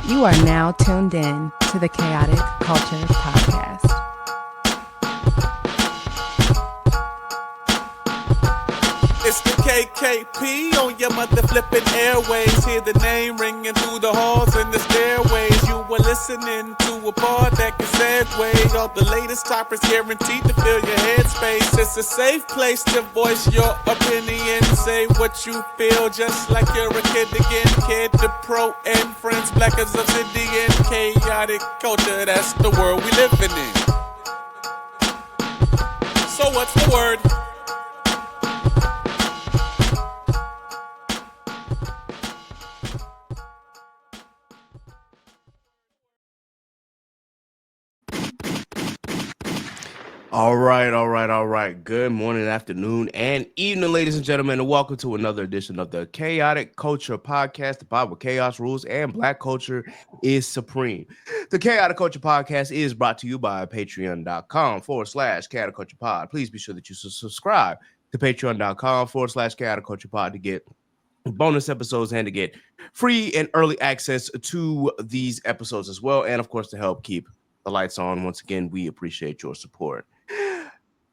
You are now tuned in to the Chaotic Culture Podcast. It's the KKP on your mother flipping airways. Hear the name ringing through the halls and the stairways. You were listening to a pod that can segue. All the latest topics guaranteed to fill your headspace. It's a safe place to voice your opinion. Say what you feel just like you're a kid again. Kid to pro and friends, black as obsidian. Chaotic culture, that's the world we living in. So what's the word? All right. Good morning, afternoon, and evening, ladies and gentlemen, and welcome to another edition of the Chaotic Culture Podcast, the pod where chaos rules and black culture is supreme. The Chaotic Culture Podcast is brought to you by patreon.com/Chaotic Culture Pod. Please be sure that you subscribe to patreon.com/Chaotic Culture Pod to get bonus episodes and to get free and early access to these episodes as well. And of course, to help keep the lights on. Once again, we appreciate your support.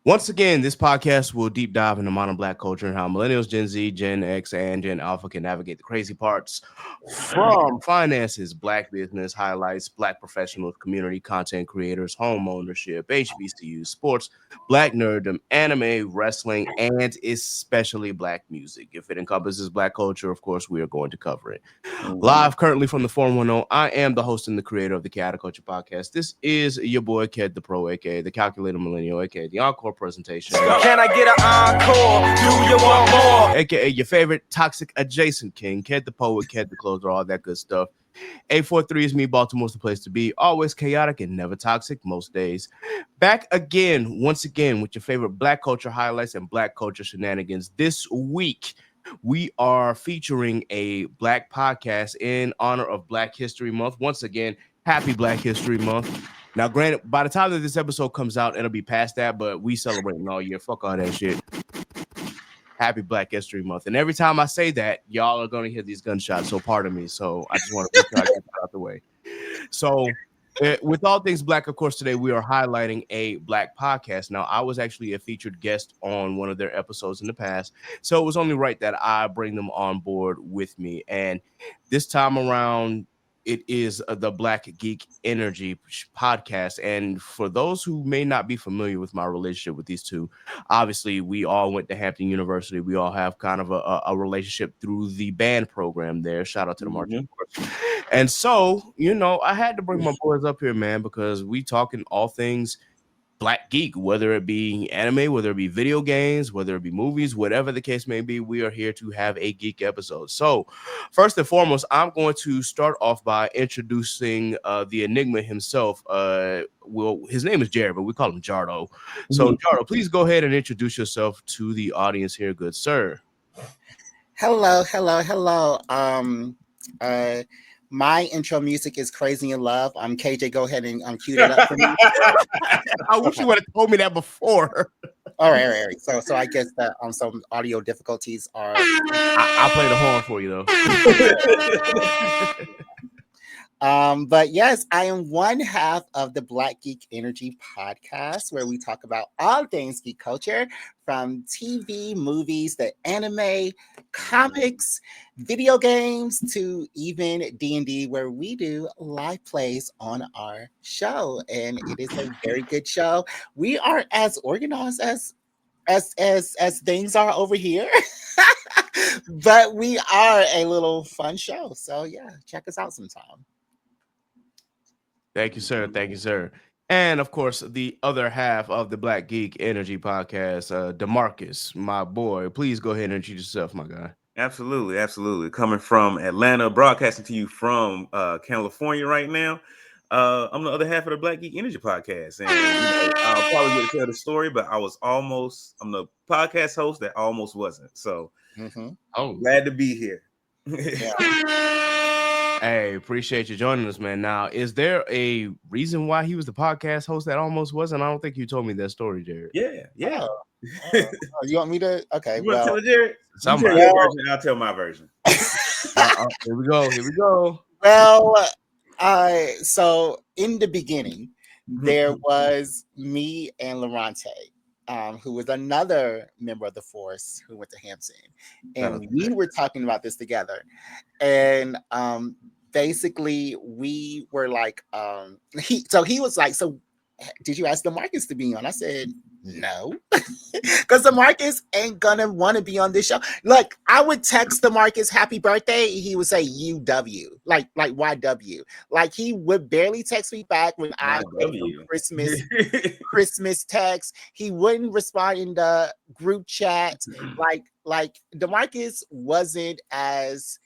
Once again, this podcast will deep dive into modern black culture and how millennials, Gen Z, Gen X, and Gen Alpha can navigate the crazy parts from finances, black business highlights, black professionals, community content creators, home ownership, HBCUs, sports, black nerddom, anime, wrestling, and especially black music. If it encompasses black culture, of course, we are going to cover it. Live currently from the 410, I am the host and the creator of the Chaotic Culture Podcast. This is your boy, Ked the Pro, aka the Calculator Millennial, aka the Encore presentation. Can I get an encore? Do you want more? AKA your favorite toxic adjacent king, Ked the Poet, Ked the Closer, all that good stuff. 843 is me, Baltimore's the place to be. Always chaotic and never toxic most days. Back again, once again, with your favorite black culture highlights and black culture shenanigans. This week, we are featuring a black podcast in honor of Black History Month. Once again, happy Black History Month. Now, granted, by the time that this episode comes out, it'll be past that, but we celebrating all year. Fuck all that shit. Happy Black History Month. And every time I say that, y'all are going to hear these gunshots, so pardon me. So I just want to make sure I get that out the way. So with all things black, of course, today we are highlighting a black podcast. Now, I was actually a featured guest on one of their episodes in the past, so it was only right that I bring them on board with me. And this time around, it is the Black Geek Energy Podcast. And for those who may not be familiar with my relationship with these two, obviously we all went to Hampton University. We all have kind of a relationship through the band program there. Shout out to the Marching Force. And so, you know, I had to bring my boys up here, man, because we talking all things Black Geek, whether it be anime, whether it be video games, whether it be movies, whatever the case may be, we are here to have a geek episode. So first and foremost, I'm going to start off by introducing the Enigma himself. Well, his name is Jared, but we call him Jardo. So Jardo, please go ahead and introduce yourself to the audience here, good sir. Hello. My intro music is Crazy in Love. KJ, go ahead and cue it up for me. I wish you would have told me that before. All right. So I guess that some audio difficulties are. I'll play the horn for you though. But yes, I am one half of the Black Geek Energy Podcast, where we talk about all things geek culture, from TV, movies, the anime, comics, video games, to even D&D, where we do live plays on our show. And it is a very good show. We aren't as organized as things are over here, but we are a little fun show. So yeah, check us out sometime. Thank you, sir. And of course, the other half of the Black Geek Energy Podcast, D'Marcus, my boy. Please go ahead and introduce yourself, my guy. Absolutely. Coming from Atlanta, broadcasting to you from California right now. I'm the other half of the Black Geek Energy Podcast, and I'll probably get to tell the story, but I'm the podcast host that almost wasn't. So, glad to be here. Hey, appreciate you joining us, man. Now, is there a reason why he was the podcast host that almost wasn't? I don't think you told me that story, Jared. Yeah. You want me to? Okay. You want to tell it, Jared? I'll tell my version. Here we go. Well, So in the beginning, there was me and Lorante, who was another member of the force who went to Hampton, and we were talking about this together. And basically, we were like, he was like, so did you ask DeMarcus to be on? I said, no, because DeMarcus ain't gonna want to be on this show. Like, I would text DeMarcus happy birthday, he would say UW, like YW. Like, he would barely text me back when I sent him Christmas text. He wouldn't respond in the group chat. Like DeMarcus wasn't as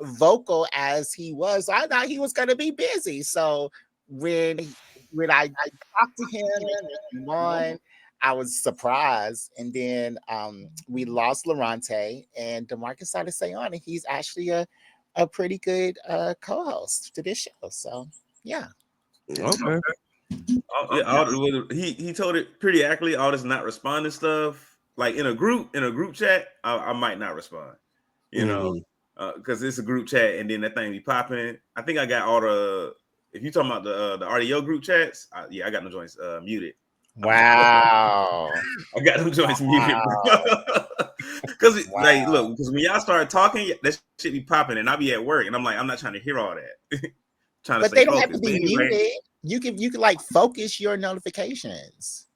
vocal as he was. I thought he was gonna be busy. So when I talked to him and came on, I was surprised. And then we lost Lorante, and DeMarcus started to stay on, and he's actually a pretty good co-host to this show. So yeah. Okay. He told it pretty accurately. All this not responding stuff, like in a group chat, I might not respond. You know, because it's a group chat, and then that thing be popping. I think I got all the. If you're talking about the RDO group chats, I got them joints muted. Wow. I got them joints muted. Because like, look, because when y'all start talking, that shit be popping, and I be at work, and I'm like, I'm not trying to hear all that. But they don't have to be muted. You can like focus your notifications.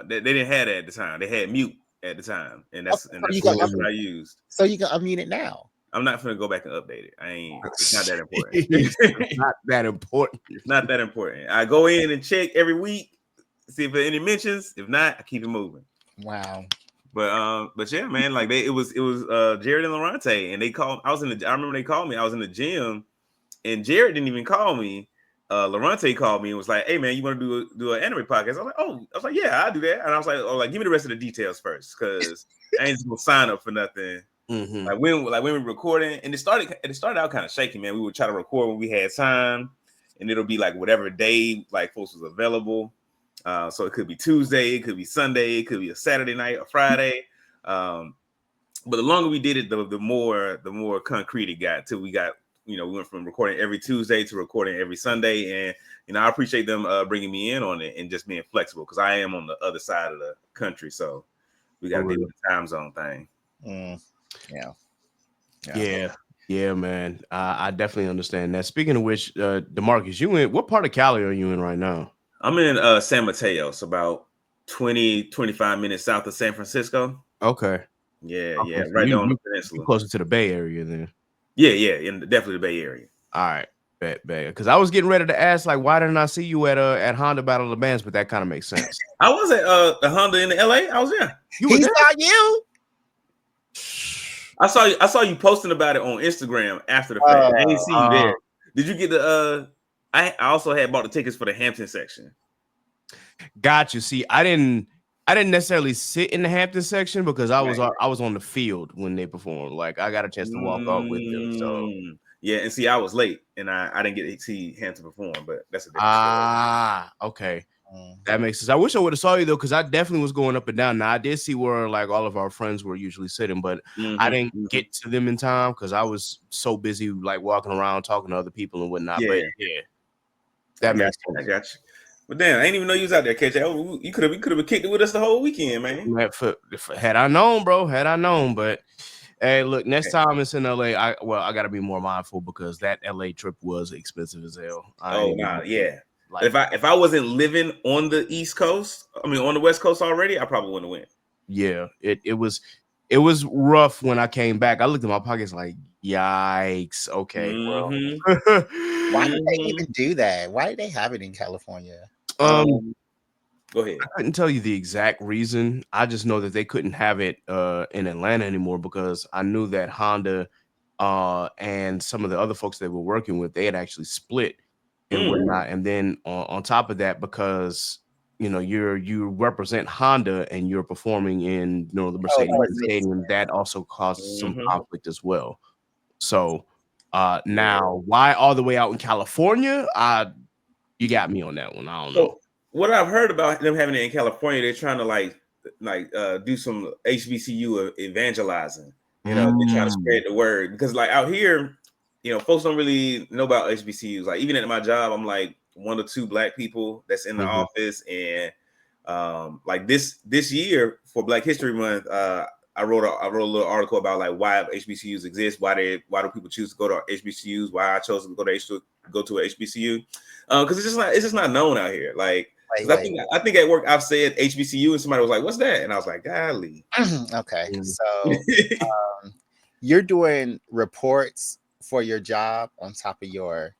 They didn't have that at the time. They had mute at the time, and that's what I used. So you can unmute it now. I'm not gonna go back and update it. It's not that important. It's not that important. It's not that important. I go in and check every week, see if there are any mentions. If not, I keep it moving. Wow. But yeah, man, like it was Jared and Lorante, and they called. I remember they called me. I was in the gym, and Jared didn't even call me. Lorante called me and was like, "Hey man, you want to do an anime podcast?" I was like, "Yeah, I'll do that." And I was like, "Give me the rest of the details first, because I ain't just gonna sign up for nothing." Mm-hmm. Like when we were recording, and it started out kind of shaky, man. We would try to record when we had time, and it'll be like whatever day like folks was available. So it could be Tuesday, it could be Sunday, it could be a Saturday night, a Friday. But the longer we did it, the more concrete it got, till we got, we went from recording every Tuesday to recording every Sunday. And I appreciate them bringing me in on it and just being flexible, because I am on the other side of the country, so we got to deal with the time zone thing. Yeah, man. I definitely understand that. Speaking of which, DeMarcus, you in what part of Cali are you in right now? I'm in San Mateo, so about 20-25 minutes south of San Francisco. Okay. Yeah, right on the peninsula. Closer to the Bay Area then. Yeah, definitely the Bay Area. All right. Bet. Because I was getting ready to ask, like, why didn't I see you at Honda Battle of the Bands? But that kind of makes sense. I was at the Honda in LA. I was there. He saw you. I saw you posting about it on Instagram after the fact. I didn't see you there. Did you get the I also had bought the tickets for the Hampton section. Got you. See, I didn't necessarily sit in the Hampton section because I was on the field when they performed. Like, I got a chance to walk up with them. So yeah, and see, I was late and I didn't get to see Hampton perform, but that's a different story. Okay. That makes sense. I wish I would have saw you though, because I definitely was going up and down. Now I did see where like all of our friends were usually sitting, but I didn't get to them in time because I was so busy like walking around talking to other people and whatnot. Yeah. But that makes sense. I got you. But damn, I didn't even know you was out there, KJ. Oh, you could have kicked it with us the whole weekend, man. Had I known, bro. But hey, look, next time it's in LA, I gotta be more mindful because that LA trip was expensive as hell. Yeah. Like, if I wasn't living on the East Coast, on the West Coast already, I probably wouldn't have went. Yeah, it was rough when I came back. I looked at my pockets like, yikes. Okay, well, why did they even do that? Why did they have it in California? Go ahead. I couldn't tell you the exact reason. I just know that they couldn't have it in Atlanta anymore because I knew that Honda and some of the other folks they were working with, they had actually split and whatnot. And then on top of that, because you represent Honda and you're performing in the Mercedes Stadium, that also causes some conflict as well. So now, why all the way out in California? You got me on that one. I don't know. What I've heard about them having it in California, they're trying to do some HBCU evangelizing. They're trying to spread the word, because like out here, folks don't really know about HBCUs. Like even at my job, I'm like one or two Black people that's in the office, and like this year for Black History Month, I wrote a little article about like why HBCUs exist, why do people choose to go to HBCUs, why I chose to go to a HBCU, because it's just not known out here. Like, I think at work I've said HBCU and somebody was like, "What's that?" And I was like, "Golly." Okay, so you're doing reports for your job on top of your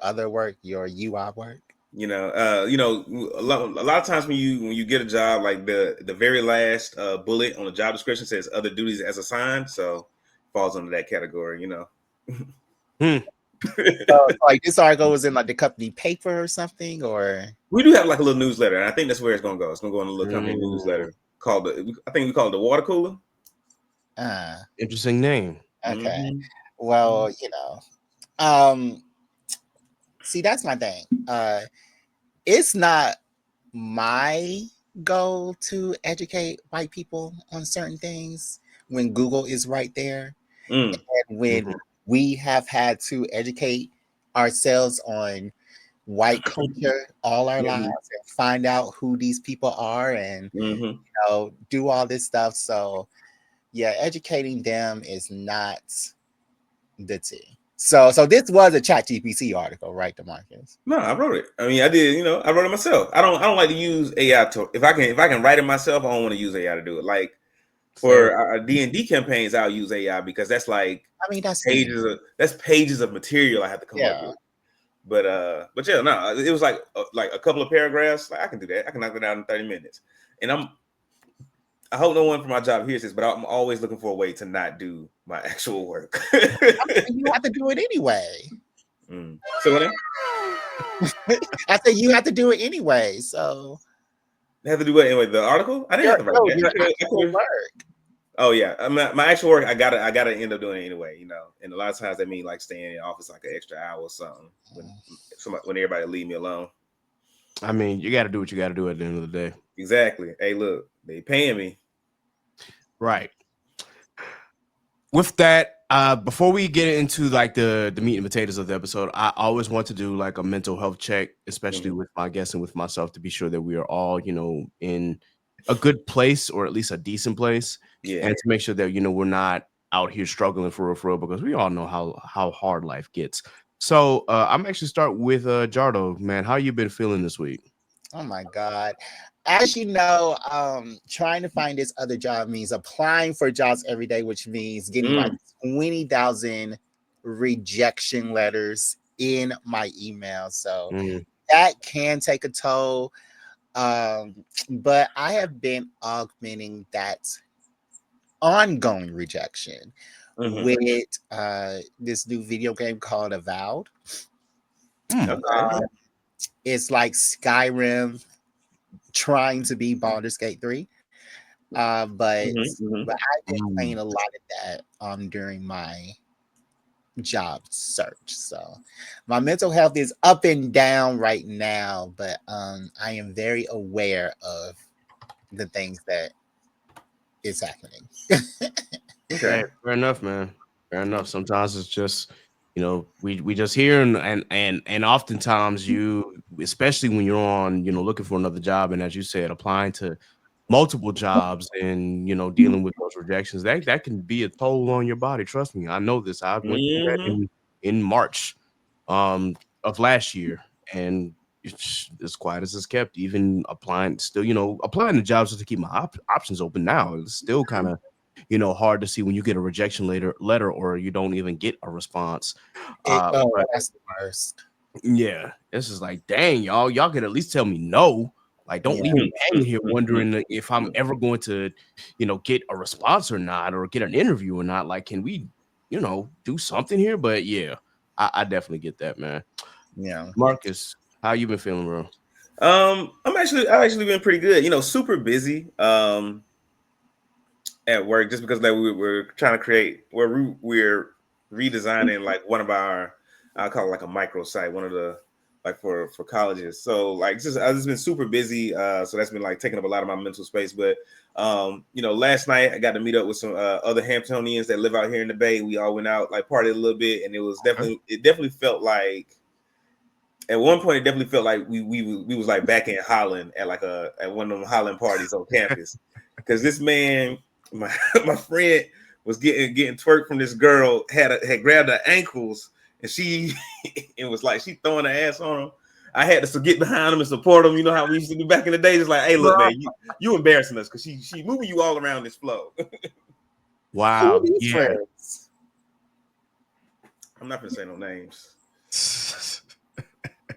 other work, your UI work. A lot of times when you get a job, like the very last bullet on the job description says other duties as assigned, so falls under that category. So, like this article was in like the company paper or something, or we do have like a little newsletter, and I think that's where it's gonna go. It's gonna go in a little company newsletter called I think we call it the water cooler. Interesting name. Okay. Well, see, that's my thing. It's not my goal to educate white people on certain things when Google is right there. And when we have had to educate ourselves on white culture all our lives and find out who these people are and do all this stuff. So yeah, educating them is not the tea. So this was a ChatGPT article, right, DeMarcus? No, I wrote it. I mean, I did. I wrote it myself. I don't like to use AI to. If I can write it myself, I don't want to use AI to do it. Like for our D&D campaigns, I'll use AI because that's like that's pages of material I have to come up with. But yeah, no, it was like a couple of paragraphs. Like I can do that. I can knock it out in 30 minutes. And I hope no one from my job hears this, but I'm always looking for a way to not do my actual work. You have to do it anyway. So what? I said you have to do it anyway. So you have to do what anyway? The article? I didn't have to write that. Work. Oh yeah, my actual work. I gotta end up doing it anyway. And a lot of times that means like staying in the office like an extra hour or something when everybody leave me alone. I mean, you got to do what you got to do at the end of the day. Exactly. Hey, look, they paying me. Right. With that, before we get into like the meat and potatoes of the episode, I always want to do like a mental health check, especially with my guests and with myself, to be sure that we are all, in a good place or at least a decent place. Yeah. And to make sure that, we're not out here struggling for real, because we all know how hard life gets. So I'm actually start with Jardo, man. How you been feeling this week? Oh my God. As you know, trying to find this other job means applying for jobs every day, which means getting like 20,000 rejection letters in my email. So that can take a toll. But I have been augmenting that ongoing rejection with this new video game called Avowed. It's like Skyrim trying to be Baldur's Gate 3. But I've been playing a lot of that during my job search. So my mental health is up and down right now, but I am very aware of the things that is happening. Okay, fair enough, man. Fair enough. Sometimes it's just we just hear and oftentimes you, especially when you're on looking for another job, and as you said, applying to multiple jobs and dealing with those rejections, that can be a toll on your body. Trust me, I know this. I went through that in March of last year, and it's as quiet as it's kept. Even applying to jobs just to keep my options open now. It's still kind of hard to see when you get a rejection letter or you don't even get a response. That's the worst. Yeah, this is like, dang, y'all could at least tell me no. Like, don't leave me hanging here wondering if I'm ever going to, get a response or not, or get an interview or not. Like, can we, do something here? But yeah, I definitely get that, man. Yeah, Marcus, how you been feeling, bro? I've actually been pretty good. Super busy. At work, just because like we're trying to create, we're redesigning like one of our, I'll call it like a micro site, one of the like for colleges. So like just I've just been super busy. So that's been like taking up a lot of my mental space. But last night I got to meet up with some other Hamptonians that live out here in the Bay. We all went out, like partied a little bit, and it definitely felt like at one point it definitely felt like we was like back in Holland at one of them Holland parties on campus. Because this man, my friend was getting twerked from this girl, had grabbed her ankles, and it was like she throwing her ass on him. I had to get behind him and support him. You know how we used to do back in the day. It's like, hey, look, man, you embarrassing us because she moving you all around this flow. Wow. Yeah. I'm not gonna say no names.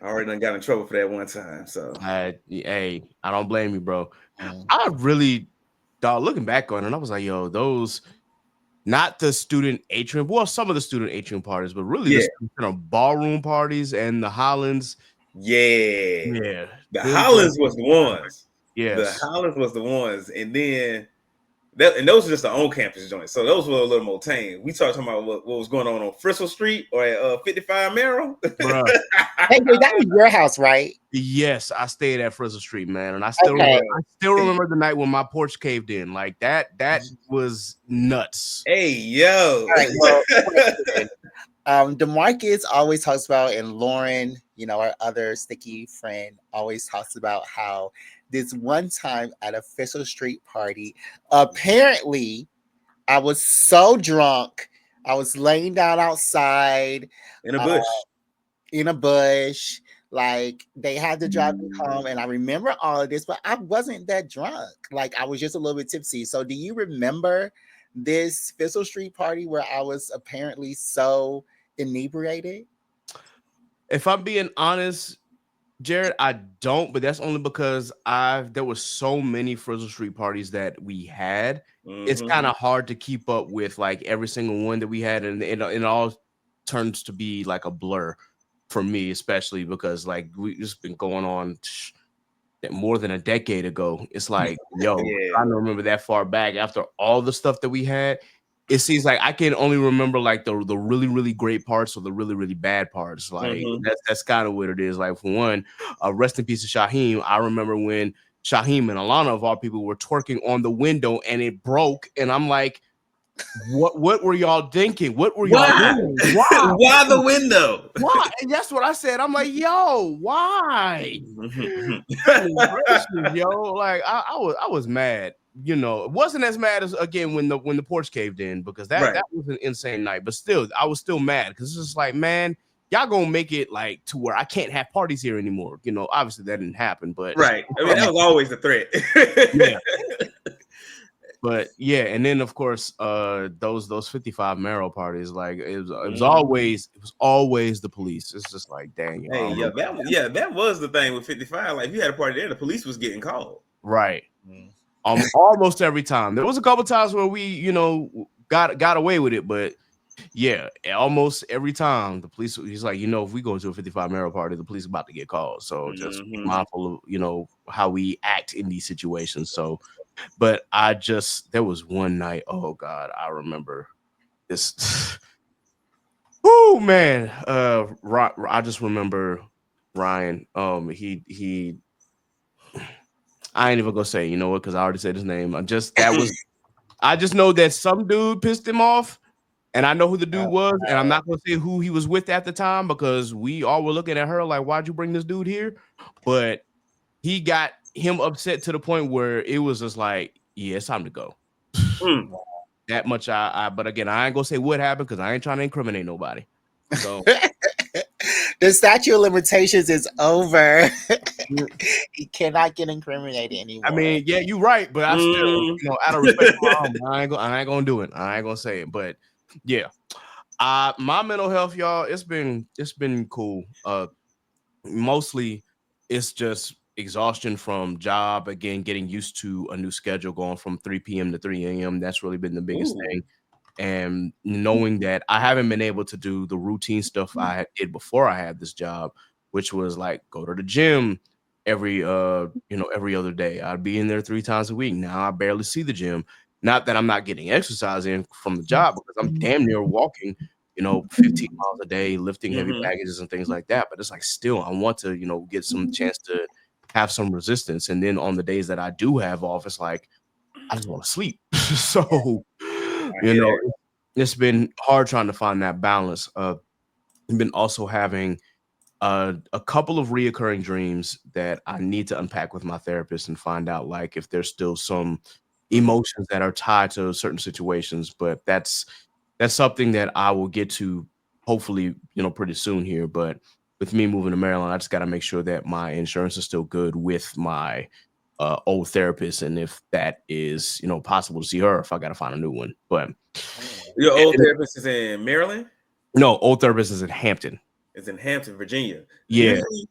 I already done got in trouble for that one time. So hey, I don't blame you, bro. I really, dog, looking back on it, I was like, yo, those, not the student atrium, well, some of the student atrium parties, but really the ballroom parties and the Hollands. Yeah. The Hollands was the ones. Yes. The Hollands was the ones. And then those are just the on-campus joints. So those were a little more tame. We started talking about what was going on Frisco Street or at 55 Merrill. Hey, that was your house, right? Yes, I stayed at Frisco Street, man, and I still remember the night when my porch caved in. Like that was nuts. Hey, yo. All right, well, DeMarcus always talks about, and Lauren, our other sticky friend, always talks about how this one time at a Frisco Street party, apparently I was so drunk, I was laying down outside in a bush. Like they had to drive me home, and I remember all of this, but I wasn't that drunk. Like I was just a little bit tipsy. So do you remember this Frisco Street party where I was apparently so inebriated? If I'm being honest, Jared, I don't, but that's only because there were so many Frisco Street parties that we had. Mm-hmm. It's kind of hard to keep up with like every single one that we had, and it all turns to be like a blur for me, especially because like we just been going on more than a decade ago. It's like, yo, I don't remember that far back after all the stuff that we had. It seems like I can only remember like the really, really great parts or the really, really bad parts. Like that's kind of what it is. Like for one, rest in peace to Shaheem. I remember when Shaheem and Alana of all people were twerking on the window and it broke. And I'm like, what were y'all thinking? What were y'all doing? Why? Why the window? Why? And that's what I said. I'm like, yo, why? Yo, like I was mad. It wasn't as mad as again when the porch caved in, because that was an insane night. But still, I was still mad because it's just like, man, y'all gonna make it like to where I can't have parties here anymore. Obviously that didn't happen, but right. I mean, that was always the threat. Yeah. But yeah, and then of course, those 55 Merrill parties, like it was always the police. It's just like, dang. Hey, that was the thing with 55. Like, if you had a party there, the police was getting called. Right. Almost every time. There was a couple times where we, got away with it, but yeah, almost every time the police. He's like, if we go to a 55 Merrill party, the police are about to get called. So just be mindful of, how we act in these situations. So. But there was one night, oh God, I remember this. Oh man. I just remember Ryan. He I ain't even gonna say, you know what, because I already said his name. I just know that some dude pissed him off, and I know who the dude was, and I'm not gonna say who he was with at the time because we all were looking at her like, why'd you bring this dude here? But he got him upset to the point where it was just like, yeah, it's time to go. That much but again, I ain't gonna say what happened because I ain't trying to incriminate nobody. So the statute of limitations is over. He cannot get incriminated anymore. I mean, yeah, you're right, but I still, out of respect for I ain't gonna do it. I ain't gonna say it, but yeah. My mental health, y'all, it's been cool. Mostly it's just exhaustion from job, again, getting used to a new schedule, going from 3 p.m. to 3 a.m. That's really been the biggest thing. And knowing that I haven't been able to do the routine stuff I did before I had this job, which was like go to the gym every other day. I'd be in there 3 times a week. Now I barely see the gym. Not that I'm not getting exercise in from the job, because I'm damn near walking 15 miles a day, lifting heavy Mhm. baggages and things like that. But it's like, still, I want to, get some chance to have some resistance. And then on the days that I do have off, it's like, I just want to sleep. So, I hear that. it's been hard trying to find that balance. I've been also having a couple of reoccurring dreams that I need to unpack with my therapist and find out, like, if there's still some emotions that are tied to certain situations. But that's something that I will get to, hopefully, pretty soon here. But with me moving to Maryland, I just got to make sure that my insurance is still good with my old therapist, and if that is possible to see her, if I got to find a new one. But Your old therapist is in Maryland? no, old therapist is in Hampton. It's in Hampton, Virginia. Yeah. Usually,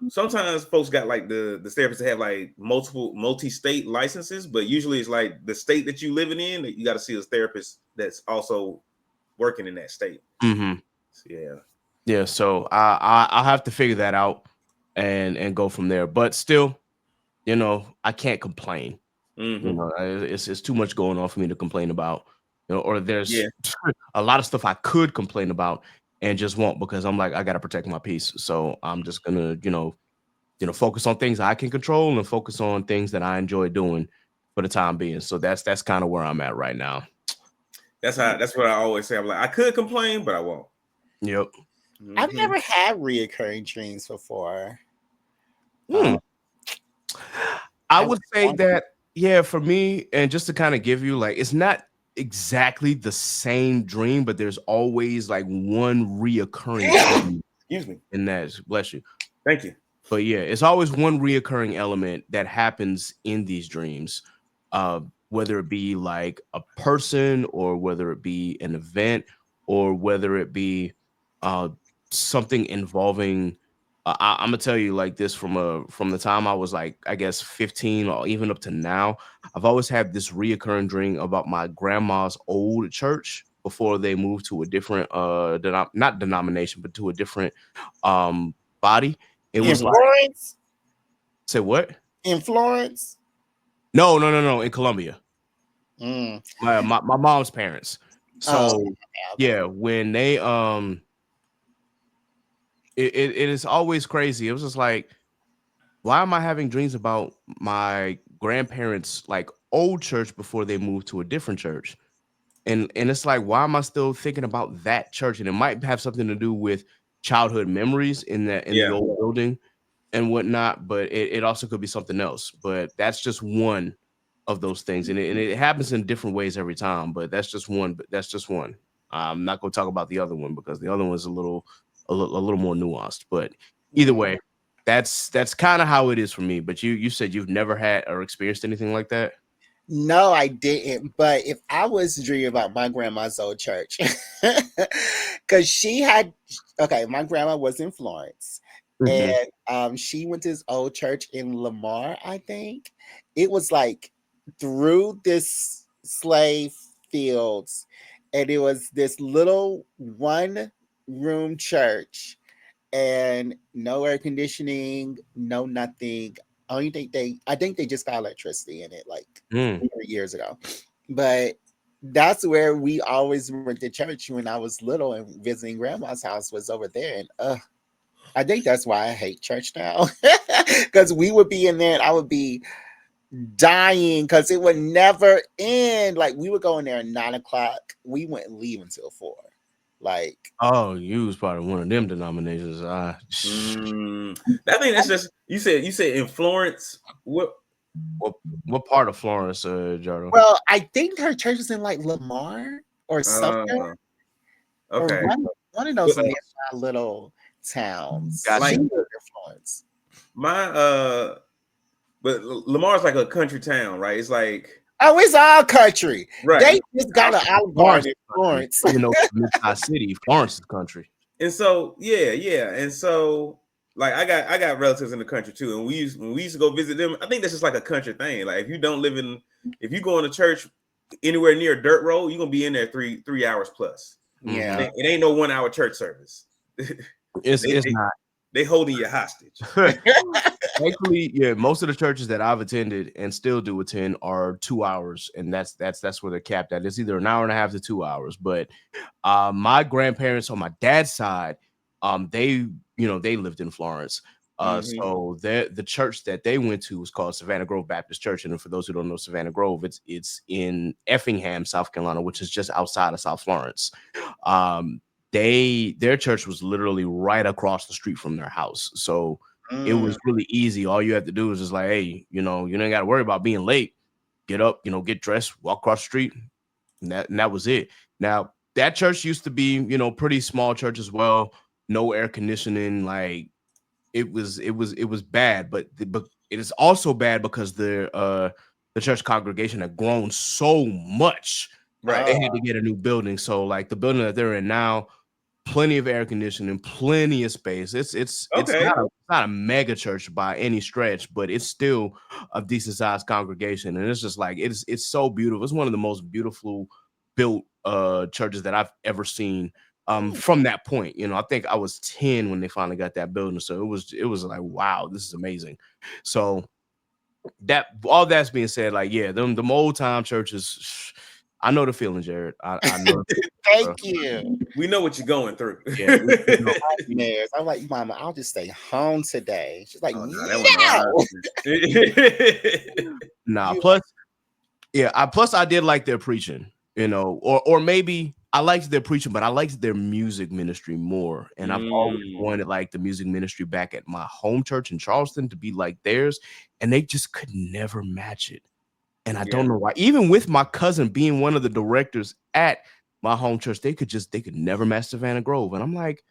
sometimes folks got like the therapists that have like multi-state licenses, but usually it's like the state that you living in that you got to see a therapist that's also working in that state. Mm-hmm. So, yeah. So I'll have to figure that out and go from there. But still, I can't complain. It's too much going on for me to complain about. Or there's a lot of stuff I could complain about and just won't, because I'm like, I got to protect my peace. So I'm just gonna, focus on things I can control and focus on things that I enjoy doing for the time being. So that's kind of where I'm at right now. that's what I always say. I'm like, I could complain, but I won't. Yep. I've never had reoccurring dreams before. I would say that, yeah, for me, and just to kind of give you, like, it's not exactly the same dream, but there's always like one reoccurring element. Excuse me. In that, bless you. Thank you. But yeah, it's always one reoccurring element that happens in these dreams, whether it be like a person, or whether it be an event, or whether it be something involving. I'm gonna tell you like this, from the time I was like, I guess 15 or even up to now, I've always had this reoccurring dream about my grandma's old church before they moved to a different not denomination, but to a different body. It was in Florence? Like, say what? In Florence? No, in Columbia. Mm. My mom's parents. So yeah, when they it is always crazy. It was just like, why am I having dreams about my grandparents' like old church before they moved to a different church? And it's like, why am I still thinking about that church? And it might have something to do with childhood memories in the old building and whatnot, but it also could be something else. But that's just one of those things, and it happens in different ways every time. But that's just one. I'm not going to talk about the other one, because the other one's a little more nuanced. But either way, that's kind of how it is for me. But you said you've never had or experienced anything like that? No, I didn't. But if I was dreaming about my grandma's old church, because my grandma was in Florence, and she went to this old church in Lamar, I think. It was like through this slave fields, and it was this little one-room church, and no air conditioning, no nothing. I think they just got electricity in it like 3 years ago. But that's where we always went to church when I was little, and visiting grandma's house was over there. And I think that's why I hate church now, because we would be in there and I would be dying because it would never end. Like, we would go in there at 9:00. We wouldn't leave until 4. Like, oh, you was part of one of them denominations. I think that's just you said in Florence. What part of Florence, Jardo? Well, I think her church is in like Lamar or something. Okay, or one of those nearby little towns. Like Florence. But Lamar's like a country town, right? It's like, it's all country. Right. They just got an Olive Garden in Florence. You know, Mid-High City, Florence is country. And so, yeah. And so, like, I got relatives in the country too. And when we used to go visit them, I think that's just like a country thing. Like, if you go into church anywhere near a dirt road, you're gonna be in there three hours plus. Yeah. It ain't no 1 hour church service. It's not. They holding you hostage. Thankfully, yeah, most of the churches that I've attended and still do attend are 2 hours, and that's where they're capped at. It's either an hour and a half to 2 hours. But my grandparents on my dad's side, they they lived in Florence. Mhm. So the church that they went to was called Savannah Grove Baptist Church. And for those who don't know Savannah Grove, it's in Effingham, South Carolina, which is just outside of South Florence. Um, their church was literally right across the street from their house. So it was really easy. All you had to do was just like, hey, you don't got to worry about being late. Get up, get dressed, walk across the street, and that was it. Now, that church used to be, pretty small church as well. No air conditioning, like it was bad, but it is also bad because the church congregation had grown so much. Right. They had to get a new building. So like the building that they're in now, plenty of air conditioning, plenty of space. It's Okay. not a mega church by any stretch, but it's still a decent sized congregation. And it's just like it's so beautiful. It's one of the most beautiful built churches that I've ever seen. From that point, I think I was 10 when they finally got that building. So it was like, wow, this is amazing. So that all that's being said, like, yeah, them old time churches, I know the feeling, Jared. I know. Thank you. We know what you're going through. Yeah, we know. Nightmares. I'm like, Mama, I'll just stay home today. She's like, Oh, no, Nah, plus I did like their preaching, or maybe I liked their preaching, but I liked their music ministry more. And I've always wanted like the music ministry back at my home church in Charleston to be like theirs, and they just could never match it. And I don't know why. Even with my cousin being one of the directors at my home church, they could never match Savannah Grove. And I'm like,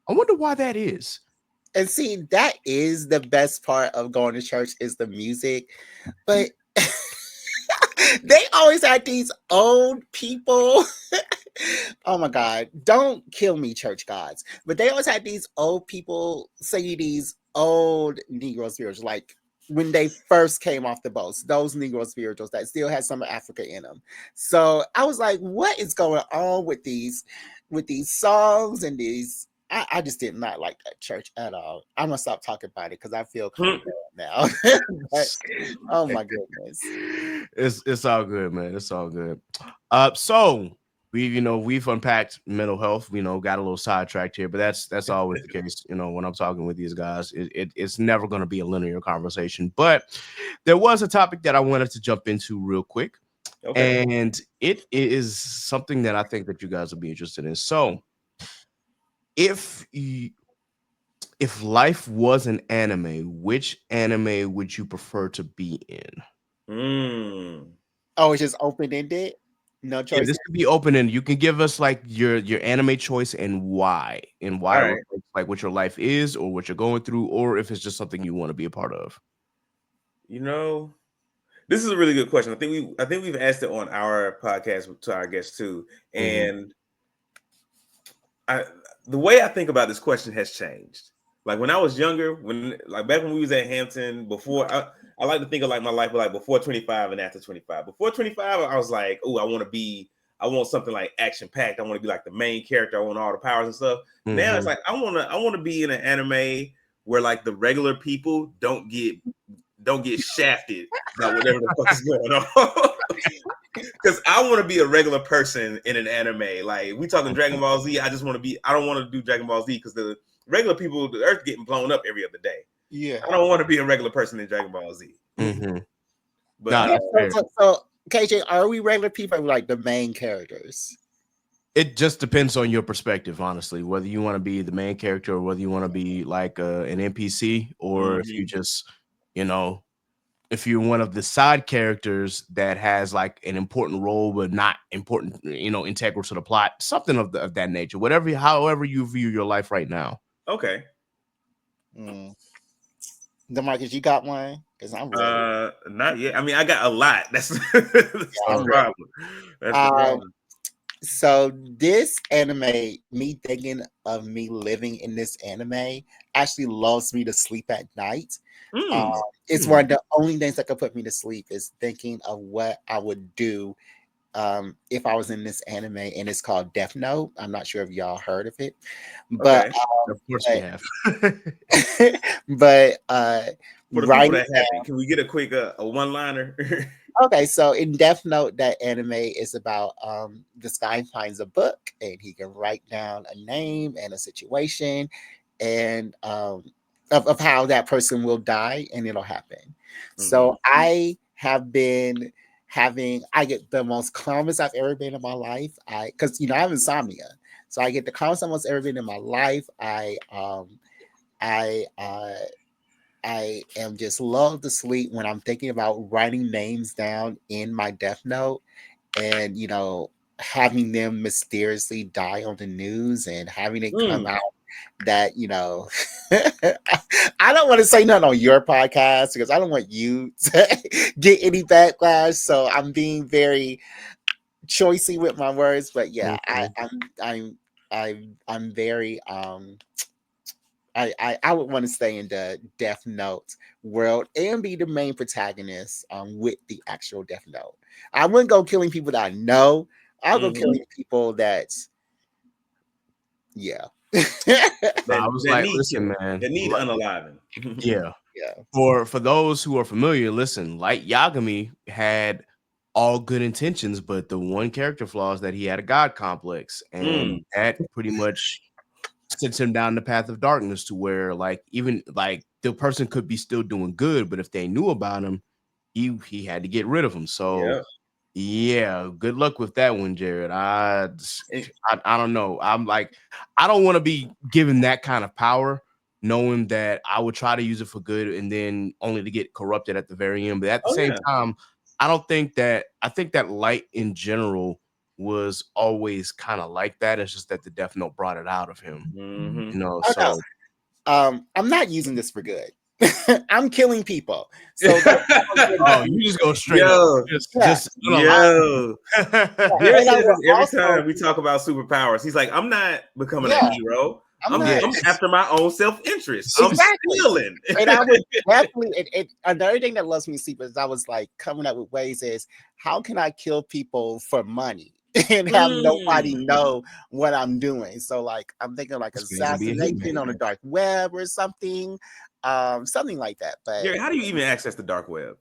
I wonder why that is. And see, that is the best part of going to church is the music. But they always had these old people. Oh my God, don't kill me, church gods. But they always had these old people singing these old Negro spirituals, like when they first came off the boats, those Negro spirituals that still had some of Africa in them. So I was like, what is going on with these songs and these? I just did not like that church at all. I'm gonna stop talking about it because I feel kind of bad now. But, oh my goodness, it's all good, man. It's all good. So we've unpacked mental health. Got a little sidetracked here, but that's always the case. When I'm talking with these guys, it's never going to be a linear conversation. But there was a topic that I wanted to jump into real quick, and it is something that I think that you guys will be interested in. So, if life was an anime, which anime would you prefer to be in? Oh, it's just open ended. No choice. Yeah, this could be open, and you can give us like your anime choice and why it reflects, like what your life is or what you're going through, or if it's just something you want to be a part of. This is a really good question. I think we've asked it on our podcast to our guests too, and the way I think about this question has changed. Like when I was younger, back when we was at Hampton, before I like to think of like my life like before 25 and after 25. Before 25, I was like, oh, I want something like action packed. I want to be like the main character. I want all the powers and stuff. Now it's like I want to be in an anime where like the regular people don't get shafted by whatever the fuck is going on. Because I want to be a regular person in an anime. Like we talking Dragon Ball Z, I don't want to do Dragon Ball Z because the regular people, the earth getting blown up every other day. Yeah, I don't want to be a regular person in Dragon Ball Z. But so KJ, are we regular people or like the main characters? It just depends on your perspective, honestly, whether you want to be the main character or whether you want to be like an NPC, or if you just, if you're one of the side characters that has like an important role but not important, integral to the plot, something of that nature. However you view your life right now. Okay. D'Marcus, you got one? Because I'm ready. Not yet. I mean, I got a lot. That's the problem. That's the problem. So this anime, me thinking of me living in this anime, actually lulls me to sleep at night. It's one of the only things that could put me to sleep is thinking of what I would do if I was in this anime, and it's called Death Note. I'm not sure if y'all heard of it, but of course we have. But For the people Write that it haven't, down. can we get a quick a one-liner? Okay, so in Death Note, that anime is about this guy finds a book and he can write down a name and a situation and of how that person will die and it'll happen. So I have been I get the most calmest I've ever been in my life. Because I have insomnia. So I get the calmest I've ever been in my life. I I am just love to sleep when I'm thinking about writing names down in my death note and having them mysteriously die on the news and having it come out that I don't want to say nothing on your podcast because I don't want you to get any backlash. So I'm being very choicey with my words, but yeah, I'm very I would want to stay in the Death Note world and be the main protagonist with the actual Death Note. I wouldn't go killing people that I know. I'll go killing people that, yeah. I was like, listen, man. That need unaliving. Yeah. Yeah. For those who are familiar, listen, Light Yagami had all good intentions, but the one character flaw is that he had a god complex, and that pretty much sends him down the path of darkness to where even the person could be still doing good, but if they knew about him, he had to get rid of him. So yeah, good luck with that one, Jared. I don't know. I'm like, I don't want to be given that kind of power, knowing that I would try to use it for good and then only to get corrupted at the very end. But at the same time, I think that Light in general was always kind of like that. It's just that the Death Note brought it out of him. So I'm not using this for good. I'm killing people. So you just go straight up. Every time we talk about superpowers, he's like, I'm not becoming a hero. I'm after my own self-interest. Exactly. I'm stealing. And I would definitely another thing that loves me sleep is I was like coming up with ways is how can I kill people for money and have nobody know what I'm doing. So like I'm thinking like assassination on the dark web or something. Something like that. But how do you even access the dark web?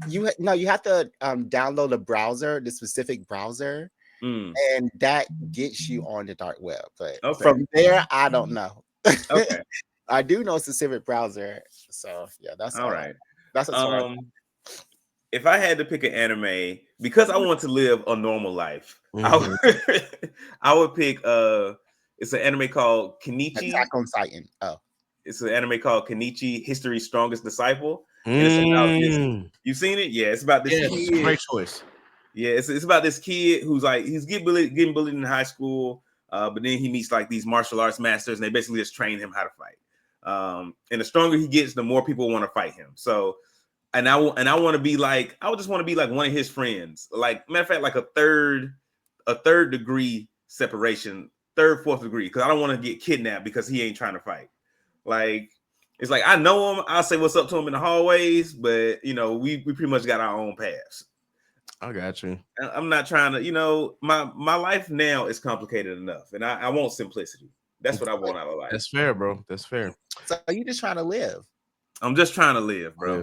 You have to download a browser, the specific browser. And that gets you on the dark web. But from there, I don't know. Okay. I do know a specific browser. So yeah, that's all right. That's if I had to pick an anime, because I want to live a normal life, I would pick it's an anime called Kenichi. Attack on Titan. Oh. It's an anime called Kenichi, History's Strongest Disciple. And it's about this. You've seen it? Yeah, it's about this kid. Great choice. Yeah, it's about this kid who's like he's getting bullied in high school, but then he meets like these martial arts masters, and they basically just train him how to fight. And the stronger he gets, the more people want to fight him. So, I want to be like I would just want to be like one of his friends. Like matter of fact, like a third degree separation, fourth degree, because I don't want to get kidnapped because he ain't trying to fight. Like it's like I know him, I'll say what's up to him in the hallways, but we pretty much got our own paths. I got you. I'm not trying to, my life now is complicated enough, and I want simplicity. That's what I want out of life. That's fair, bro. That's fair. So you just trying to live. I'm just trying to live, bro.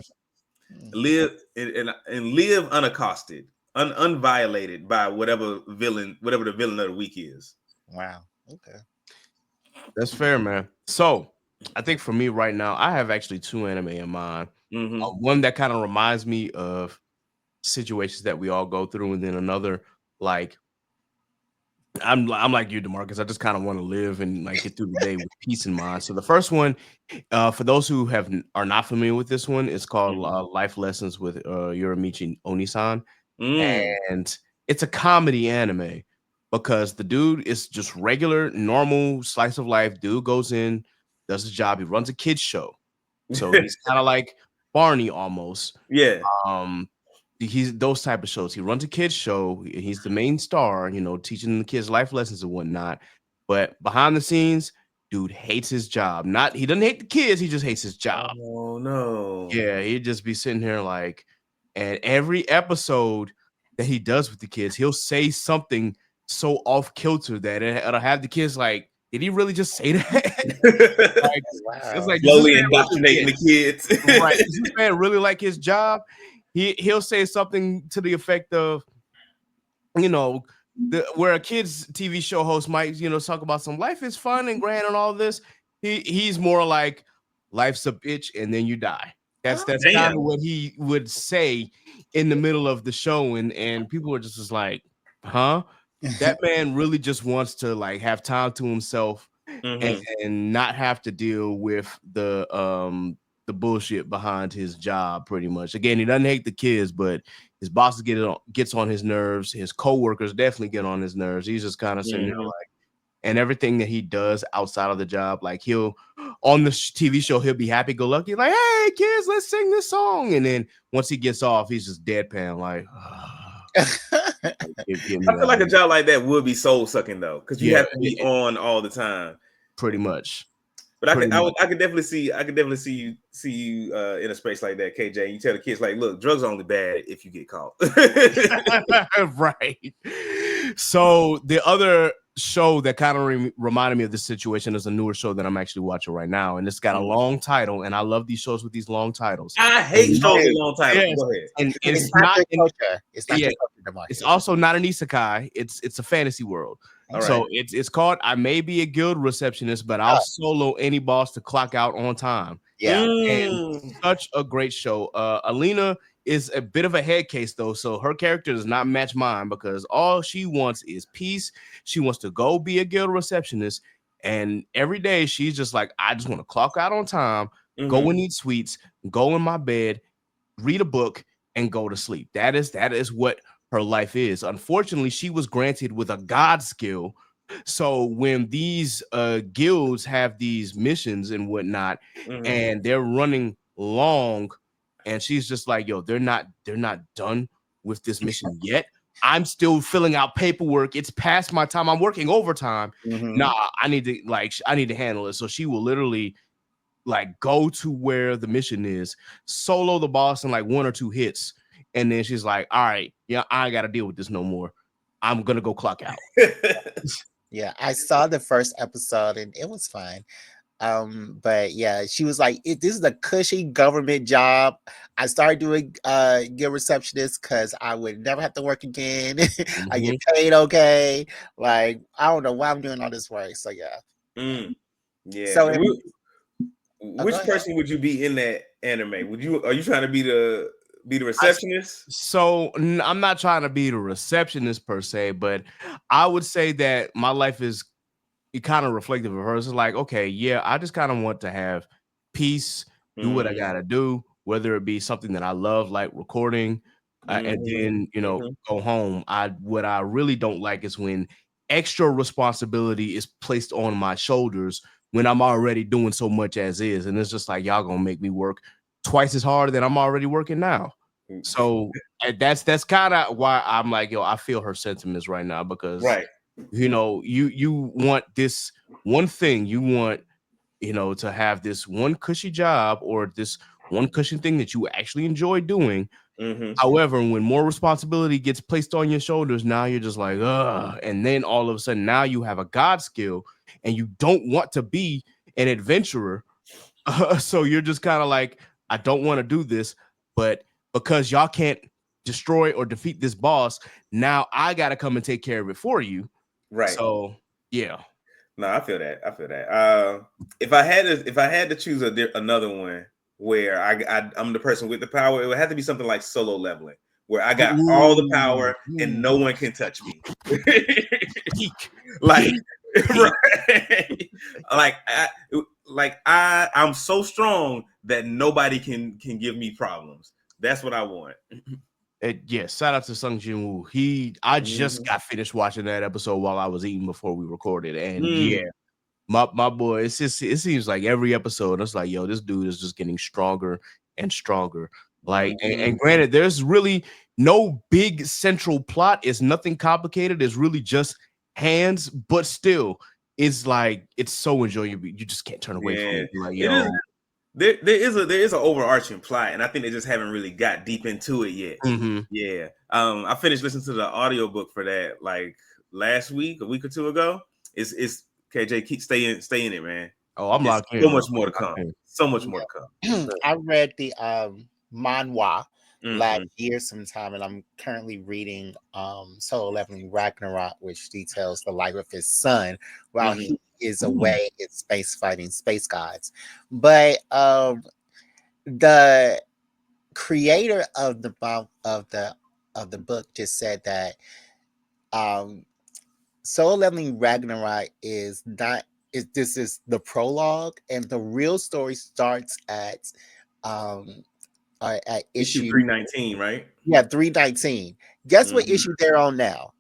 Live and live unaccosted, unviolated by whatever the villain of the week is. Wow. Okay. That's fair, man. So I think for me right now, I have actually two anime in mind. One that kind of reminds me of situations that we all go through, and then another like I'm like you, DeMarcus. I just kind of want to live and like get through the day with peace in mind. So the first one, for those who are not familiar with this one, it's called Life Lessons with Yorimichi Onisan, and it's a comedy anime because the dude is just regular, normal slice of life. Dude goes in, does his job. He runs a kids show, so he's kind of like Barney almost. Yeah. He's those type of shows. He runs a kids show. He's the main star, teaching the kids life lessons and whatnot. But behind the scenes, dude hates his job. He doesn't hate the kids. He just hates his job. Oh no. Yeah, he'd just be sitting here like, and every episode that he does with the kids, he'll say something so off kilter that it'll have the kids like did he really just say that? Like, it's Wow. like, does this Slowly man really indoctrinating the kids. right? Does this man really like his job? He'll say something to the effect of, you know, where a kids TV show host might, you know, talk about some life is fun and grand and all this. He's more like life's a bitch and then you die. That's Oh, kind damn. of what he would say in the middle of the show, and people are just like, huh? That man really just wants to like have time to himself Mhm. and not have to deal with the bullshit behind his job. Pretty much. Again, he doesn't hate the kids, but his bosses gets on his nerves. His coworkers definitely get on his nerves. He's just kind of sitting there Mhm. like, and everything that he does outside of the job, like he'll on the TV show, he'll be happy go lucky, like, hey kids, let's sing this song. And then once he gets off, he's just deadpan, like, give me I feel like a job like that would be soul sucking though, because you Yeah, have to be on all the time. pretty much. But I Pretty could definitely see you in a space like that, KJ. You tell the kids like, look, drugs are only bad if you get caught. Right. So the other show that kind of reminded me of this situation is a newer show that I'm actually watching right now, and it's got a long title, and I love these shows with these long titles. I hate And shows with long titles. yes, Go ahead. and It's not your culture. It's not yeah, your culture, DeMarcus. it's also not an isekai. It's a fantasy world. All So right. it's called I May Be a Guild Receptionist, but I'll solo any boss to clock out on time. Yeah. And such a great show. Alina is a bit of a head case though, so her character does not match mine because all she wants is peace. She wants to go be a guild receptionist, and every day she's just like, I just want to clock out on time, go and eat sweets, go in my bed, read a book, and go to sleep. That is what her life is. Unfortunately, she was granted with a god skill. So when these guilds have these missions and whatnot, and they're running long, and she's just like, yo, they're not done with this mission yet. I'm still filling out paperwork. It's past my time. I'm working overtime. Nah, I need to handle it. So she will literally like go to where the mission is, solo the boss in like 1 or 2 hits, and then she's like, all right, yeah, I ain't gotta deal with this no more. I'm gonna go clock out. Yeah, I saw the first episode and it was fine. But yeah, she was like, this is a cushy government job. I started doing guild receptionist because I would never have to work again. I get paid okay. Like, I don't know why I'm doing all this work. So yeah. Yeah. So which person would you be in that anime? Are you trying to be the receptionist? So I'm not trying to be the receptionist per se, but I would say that my life is kind of reflective of hers. It's like, okay, yeah, I just kind of want to have peace, do what I gotta do, whether it be something that I love, like recording, and then go home. What I really don't like is when extra responsibility is placed on my shoulders when I'm already doing so much as is, and it's just like y'all gonna make me work twice as hard than I'm already working now. So that's kind of why I'm like, yo, I feel her sentiments right now because you want this one thing, you want to have this one cushy job or this one cushy thing that you actually enjoy doing. However, when more responsibility gets placed on your shoulders, now you're just like, and then all of a sudden now you have a god skill and you don't want to be an adventurer. So you're just kind of like, I don't want to do this, but because y'all can't destroy or defeat this boss, now I got to come and take care of it for you. Right. So yeah. No, I feel that. If I had to choose another one where I'm the person with the power, it would have to be something like Solo Leveling, where I got all the power and no one can touch me. Like, right. I'm so strong that nobody can give me problems. That's what I want. Yes, shout out to Sung Jin-woo. I just got finished watching that episode while I was eating before we recorded, and yeah, my boy, it seems like every episode it's like, yo, this dude is just getting stronger and stronger. Like, and granted, there's really no big central plot. It's nothing complicated. It's really just hands, but still, it's like it's so enjoyable. You just can't turn away from it. Like, yo. There is an overarching plot, and I think they just haven't really got deep into it yet. Yeah. I finished listening to the audiobook for that like last week, a week or two ago. It's KJ, stay in it, man. Oh, I'm locked in. So much more to come. So much more to come. I read the manhwa Mhm. last year sometime, and I'm currently reading Solo Leveling Ragnarok, which details the life of his son while he is away in space fighting space gods. But the creator of the book just said that Solo Leveling Ragnarok is not this is the prologue, and the real story starts at issue 319, right? Yeah, 319. Guess what issue they're on now?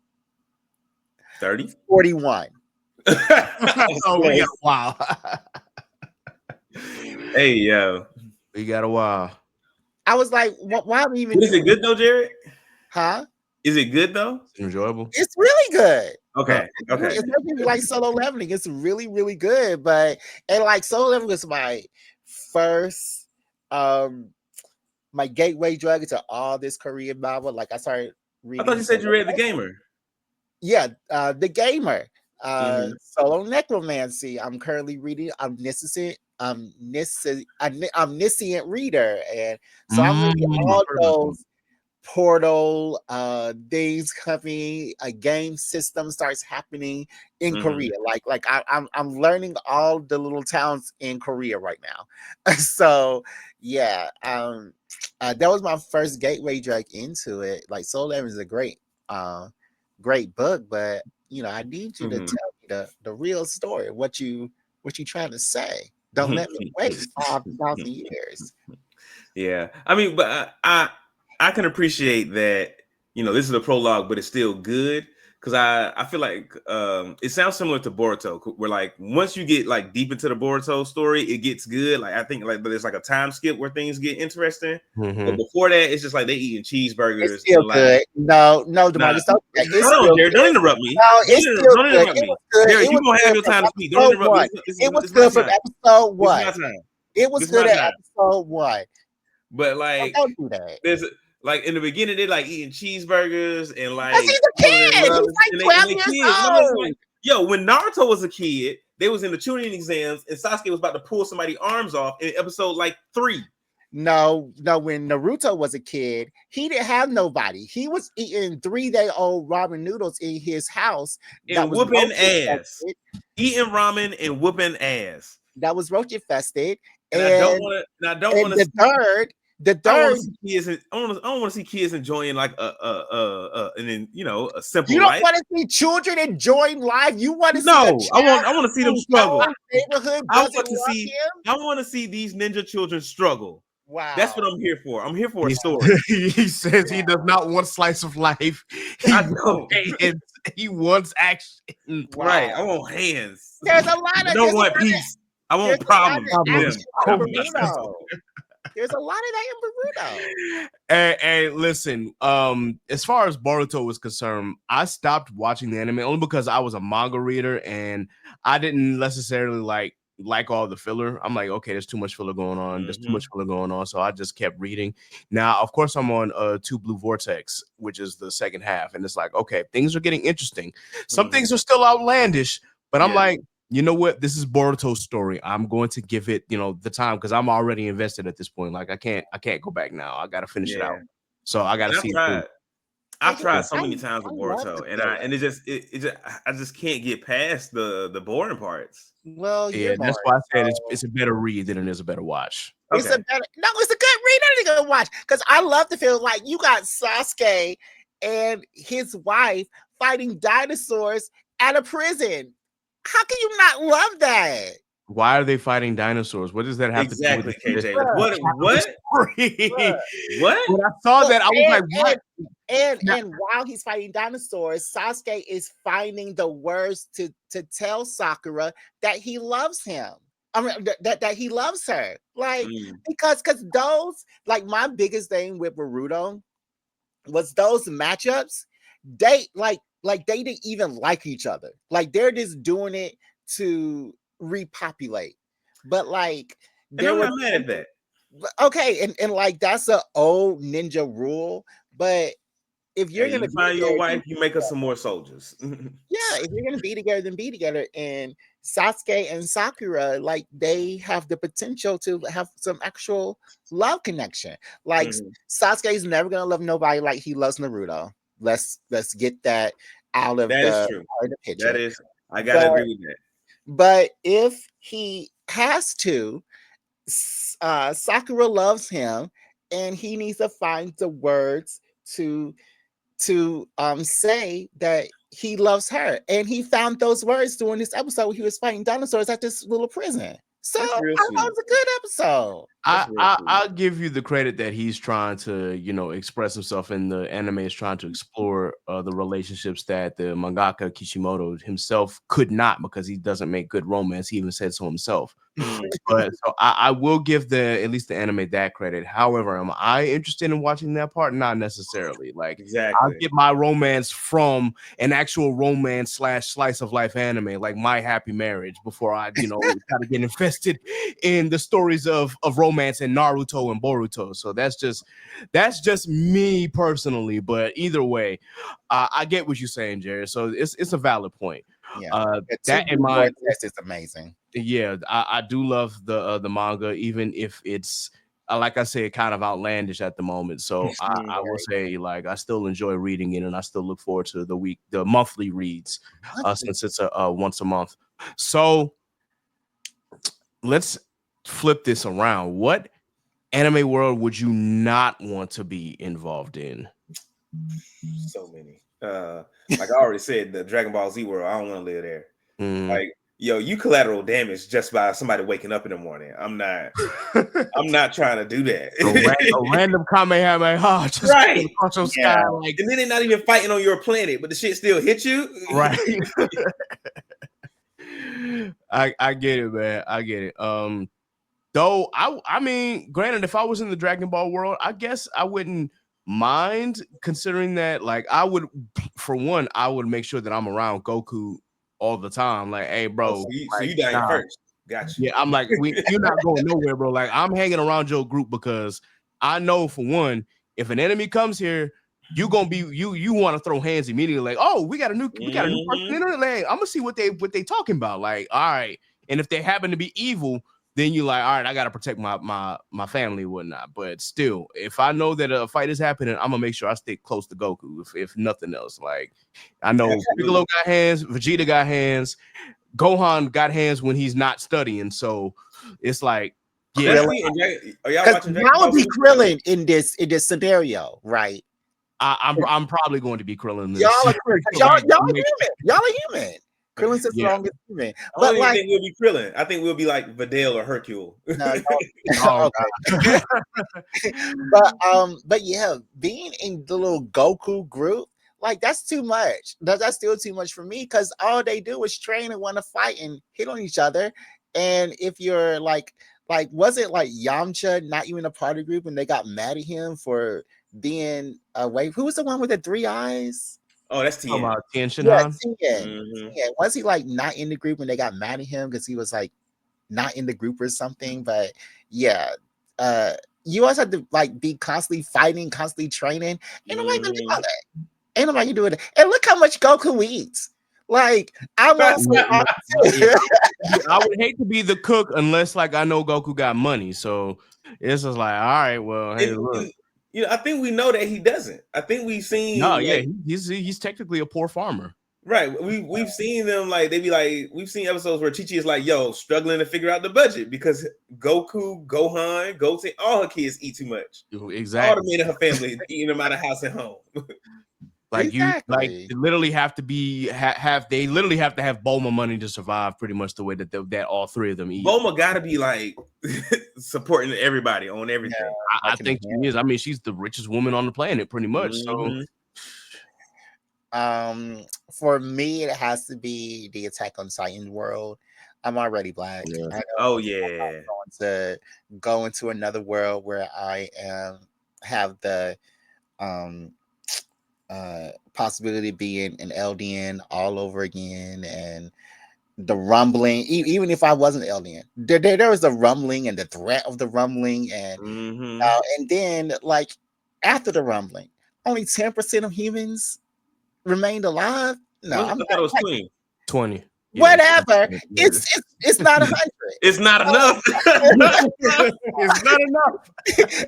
30? 41. Oh, we got a while. Hey, yo. We got a while. I was like, why are we even Is it good though, Jared? Huh? Is it good though? It's enjoyable. It's really good. Okay. Especially if you like Solo Leveling. It's really, really good. And like Solo Leveling was my first my gateway drug into all this Korean novel. Like I started reading. I thought you said you read The Gamer. Yeah, The Gamer. Solo Necromancy. I'm currently reading Omniscient Reader, and so I'm reading all those portal things coming. A game system starts happening in Korea. Like I'm learning all the little towns in Korea right now. So yeah, that was my first gateway drug into it. Like Soul Leveling is a great book, but I need you to tell me the real story. What you trying to say? Don't let me wait 5,000 years. Yeah, I mean, but I can appreciate that. This is a prologue, but it's still good because I feel like it sounds similar to Boruto, where like once you get like deep into the Boruto story, it gets good. Like I think like, but there's like a time skip where things get interesting. But before that, it's just like they eating cheeseburgers. It's still good. No, D'Marcus, hold on, Jared. Don't interrupt me. No, it's still don't interrupt me. Jared, you gonna have your time to speak. Don't interrupt me. It was good from episode 1. It was good at episode 1. But like, don't do that. There's like in the beginning, they like eating cheeseburgers and like he's a kid. He's like 12 years old. Yo, when Naruto was a kid, they was in the tuning exams, and Sasuke was about to pull somebody's arms off in episode like 3. No, when Naruto was a kid, he didn't have nobody. He was eating 3-day-old ramen noodles in his house and whooping ass, eating ramen and whooping ass. That was roach infested. And I don't want to. The third. I don't want to see kids enjoying like a simple. You don't life. want to see children enjoying life. You want to see I want to see them struggle. I want to see these ninja children struggle. Wow, that's what I'm here for. I'm here for a story. He says he does not want slice of life. He wants action. Wow. Right. I want hands. There's a lot of. I don't want peace. I want problems. There's a lot of that in Boruto. And listen, as far as Boruto was concerned, I stopped watching the anime only because I was a manga reader and I didn't necessarily like all the filler. I'm like, okay, there's too much filler going on. There's too much filler going on. So I just kept reading. Now, of course, I'm on 2 Blue Vortex, which is the second half. And it's like, okay, things are getting interesting. Some things are still outlandish, but I'm like, you know what? This is Boruto's story. I'm going to give it, the time because I'm already invested at this point. Like I can't go back now. I got to finish it out. So I got to see it. I've tried so many times with Boruto, and I just can't get past the boring parts. Well, yeah, that's why I said it's a better read than it is a better watch. It's a good read and a good watch because I love to feel like you got Sasuke and his wife fighting dinosaurs at a prison. How can you not love that? Why are they fighting dinosaurs? What does that have to do with KJ? What? What? When I saw that, I was like, what? And while he's fighting dinosaurs, Sasuke is finding the words to tell Sakura that he loves him. I mean, that he loves her. Like, because those, like, my biggest thing with Boruto was those matchups. They they didn't even like each other. Like they're just doing it to repopulate. But like, I'm not mad at that. Okay, and like that's an old ninja rule, but if you're Hey, gonna you be find your together, wife, you make us some more soldiers. if you're gonna be together, then be together. And Sasuke and Sakura, like they have the potential to have some actual love connection. Like Mhm. Sasuke's never gonna love nobody like he loves Naruto. Let's get that out of That is true. the picture. That is, I gotta agree with that. But if he has to, Sakura loves him, and he needs to find the words to say that he loves her. And he found those words during this episode where he was fighting dinosaurs at this little prison. So I That's real thought sweet. it was a good episode. That's real sweet. I'll give you the credit that he's trying to, express himself, and the anime is trying to explore the relationships that the mangaka Kishimoto himself could not, because he doesn't make good romance. He even said so himself. But so I will give at least the anime that credit. However, am I interested in watching that part? Not necessarily. Like, I'll Exactly. get my romance from an actual romance / slice of life anime like My Happy Marriage before I, try to get invested in the stories of romance in Naruto and Boruto. So that's just me personally. But either way, I get what you're saying, Jerry. So it's a valid point. Yeah, That in mind, is amazing. yeah, I do love the manga, even if it's like I said, kind of outlandish at the moment. So I will say, like, I still enjoy reading it, and I still look forward to the monthly reads, since it's a once a month. So let's flip this around. What anime world would you not want to be involved in? So many. Like I already said, the Dragon Ball Z world, I don't want to live there. Like, yo, you collateral damage just by somebody waking up in the morning. I'm not trying to do that. A random Kamehameha just Right. across your sky, like, and then they're not even fighting on your planet, but the shit still hit you. right. I get it, man. I get it. Though I mean, granted, if I was in the Dragon Ball world, I guess I wouldn't mind, considering that, like, I would, for one, I would make sure that I'm around Goku all the time. Like, hey, bro, so you dying first. Gotcha. Yeah, I'm like, you're not going nowhere, bro. Like, I'm hanging around your group because I know, for one, if an enemy comes here, you gonna be you want to throw hands immediately. Like, oh, we got a new person in there. Like, I'm gonna see what they talking about. Like, all right, and if they happen to be evil, then you're like, all right, I gotta protect my family and whatnot. But still, if I know that a fight is happening, I'm gonna make sure I stay close to Goku, if nothing else. Like, I know Piccolo got hands, Vegeta got hands, Gohan got hands when he's not studying. So it's like, yeah, because now would be Krillin in this scenario, right? I'm probably going to be Krillin. Y'all are human. Krillin says strongest human. But I don't think we'll be Krillin. I think we'll be like Videl or Hercule. No, but yeah, being in the little Goku group, like, that's too much. That's still too much for me, because all they do is train and want to fight and hit on each other. And if you're like was it like Yamcha not even a part of the group and they got mad at him for being away? Who was the one with the 3 eyes? Oh, that's Tien. Tien Shinhan. Yeah, was he like not in the group and they got mad at him because he was like not in the group or something? But yeah, you always have to like be constantly fighting, constantly training. Ain't nobody gonna do all that. Ain't nobody doing it. And look how much Goku eats. Like, I would hate to be the cook unless, like, I know Goku got money. So it's just like, all right, well, hey, look. I think we know that he doesn't. I think we've seen. No, yeah, he's technically a poor farmer. Right. We've seen them, like, they be like, we've seen episodes where Chi-Chi is like, yo, struggling to figure out the budget because Goku, Gohan, Goten, all her kids eat too much. Exactly. All the men in her family eating them out of house and home. Like, they literally have to be they literally have to have Bulma money to survive, pretty much the way that all 3 of them eat. Bulma gotta be like supporting everybody on everything. Yeah, I think she is. I mean, she's the richest woman on the planet, pretty much. So for me, it has to be the Attack on Titan world. I'm already black. Yeah. I'm going to go into another world where I have the possibility of being an Eldian all over again, and the rumbling, even if I wasn't Eldian, there was the rumbling and the threat of the rumbling, and and then, like, after the rumbling, only 10% of humans remained alive. No, I I'm thought it was 20. 20. Yeah. whatever. Yeah. It's not 100. It's not enough. It's not enough.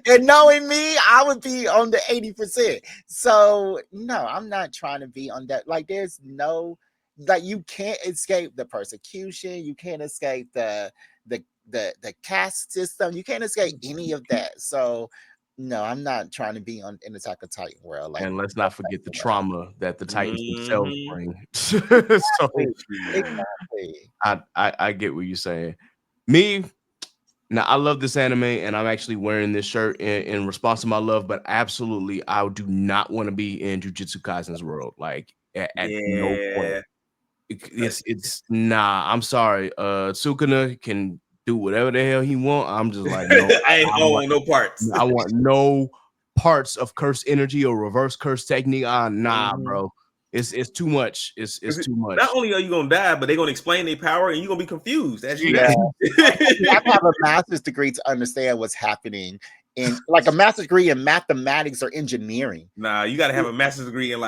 And knowing me, I would be on the 80%. So no, I'm not trying to be on that. Like, there's no, like, you can't escape the persecution. You can't escape the caste system. You can't escape any of that. So no, I'm not trying to be in the Attack of Titan world. Like, And let's not forget the trauma that the Titans themselves Mhm. bring. So exactly. I get what you're saying. Me, now I love this anime, and I'm actually wearing this shirt in response to my love. But absolutely, I do not want to be in Jujutsu Kaisen's world. Like at no point. It's nah. I'm sorry. Sukuna can do whatever the hell he want. I'm just like no. I want no parts. I want no parts of curse energy or reverse curse technique. Nah, bro. It's too much. It's too much. Not only are you gonna die, but they're gonna explain their power, and you're gonna be confused as you Yeah. die. I have a master's degree to understand what's happening in, like, a master's degree in mathematics or engineering. Nah, you gotta have a master's degree in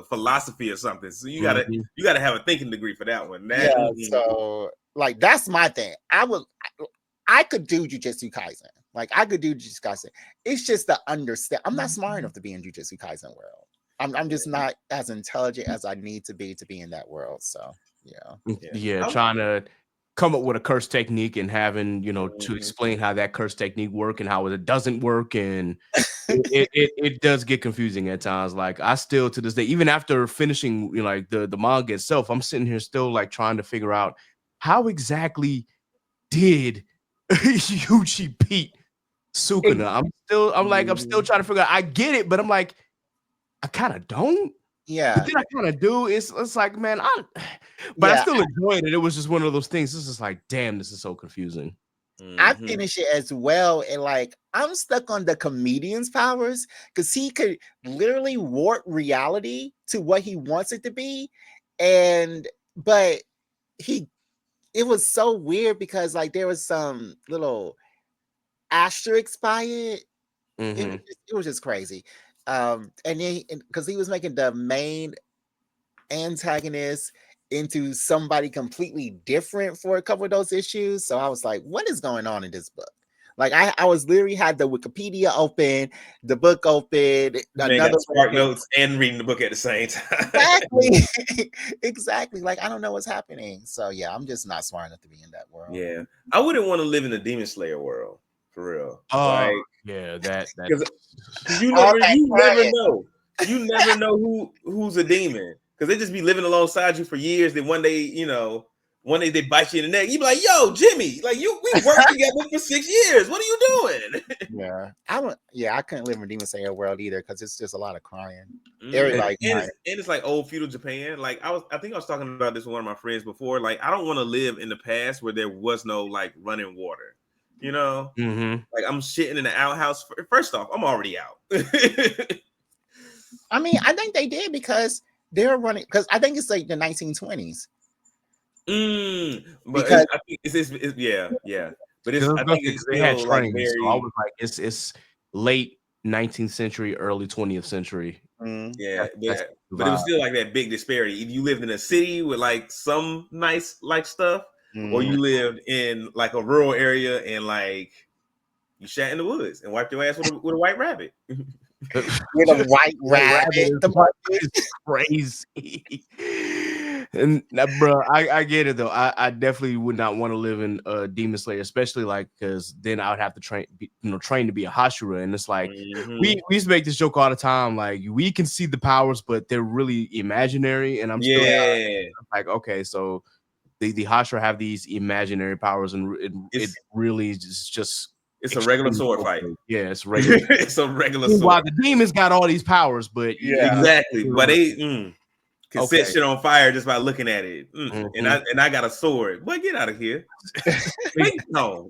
philosophy or something. So you gotta have a thinking degree for that one. So like, that's my thing. I could do Jujutsu Kaisen. Like, I could do Jujutsu Kaisen. It's just the understand. I'm not smart enough to be in Jujutsu Kaisen world. I'm just not as intelligent as I need to be in that world. So yeah. Trying to come up with a curse technique and having to explain how that curse technique work and how it doesn't work, and it does get confusing at times. Like, I still to this day, even after finishing like the manga itself, I'm sitting here still like trying to figure out how exactly did Yuji beat Sukuna. I'm still trying to figure out. I get it, but I'm like, I kind of don't. Yeah. But then I kind of do. It's like, man, I still enjoyed it. It was just one of those things. This is like, damn, this is so confusing. I finished it as well, and like, I'm stuck on the comedian's powers, because he could literally warp reality to what he wants it to be, but it was so weird because, like, there was some little asterisks by it. It was just crazy. And then because he was making the main antagonist into somebody completely different for a couple of those issues. So I was like, what is going on in this book? Like, I was literally had the Wikipedia open, the book open, another Spark Notes, and reading the book at the same time. Exactly. Like, I don't know what's happening. So yeah, I'm just not smart enough to be in that world. Yeah, I wouldn't want to live in the Demon Slayer world for real. That you never know. You never know who's a demon, because they just be living alongside you for years. Then one day they bite you in the neck. You be like, "Yo, Jimmy, like we worked together for 6 years. What are you doing?" I couldn't live in Demon Slayer world either, because it's just a lot of crying. Everybody crying. And it's like old feudal Japan. Like, I think I was talking about this with one of my friends before. Like, I don't want to live in the past where there was no like running water. Like, I'm shitting in the outhouse. First off, I'm already out. I mean, I think they did, because they're running, because I think it's like the 1920s. But I think it's yeah. But I think it's still like very. So I was like, it's late 19th century, early 20th century. Yeah, but it was still like that big disparity. If you lived in a city with like some nice like stuff, or you lived in like a rural area and like you shat in the woods and wiped your ass with a white rabbit. With a white rabbit. It's crazy. And bro, I get it though. I definitely would not want to live in Demon Slayer, especially like because then I would have to train to be a Hashira, and it's like we used to make this joke all the time. Like, we can see the powers, but they're really imaginary, and I'm still like, okay, so the Hashira have these imaginary powers, and it really is just. It's a regular sword fight. Yeah, it's regular. It's a regular sword. While the demons got all these powers, but exactly. But they can set shit on fire just by looking at it. And I got a sword. Boy, get out of here. No.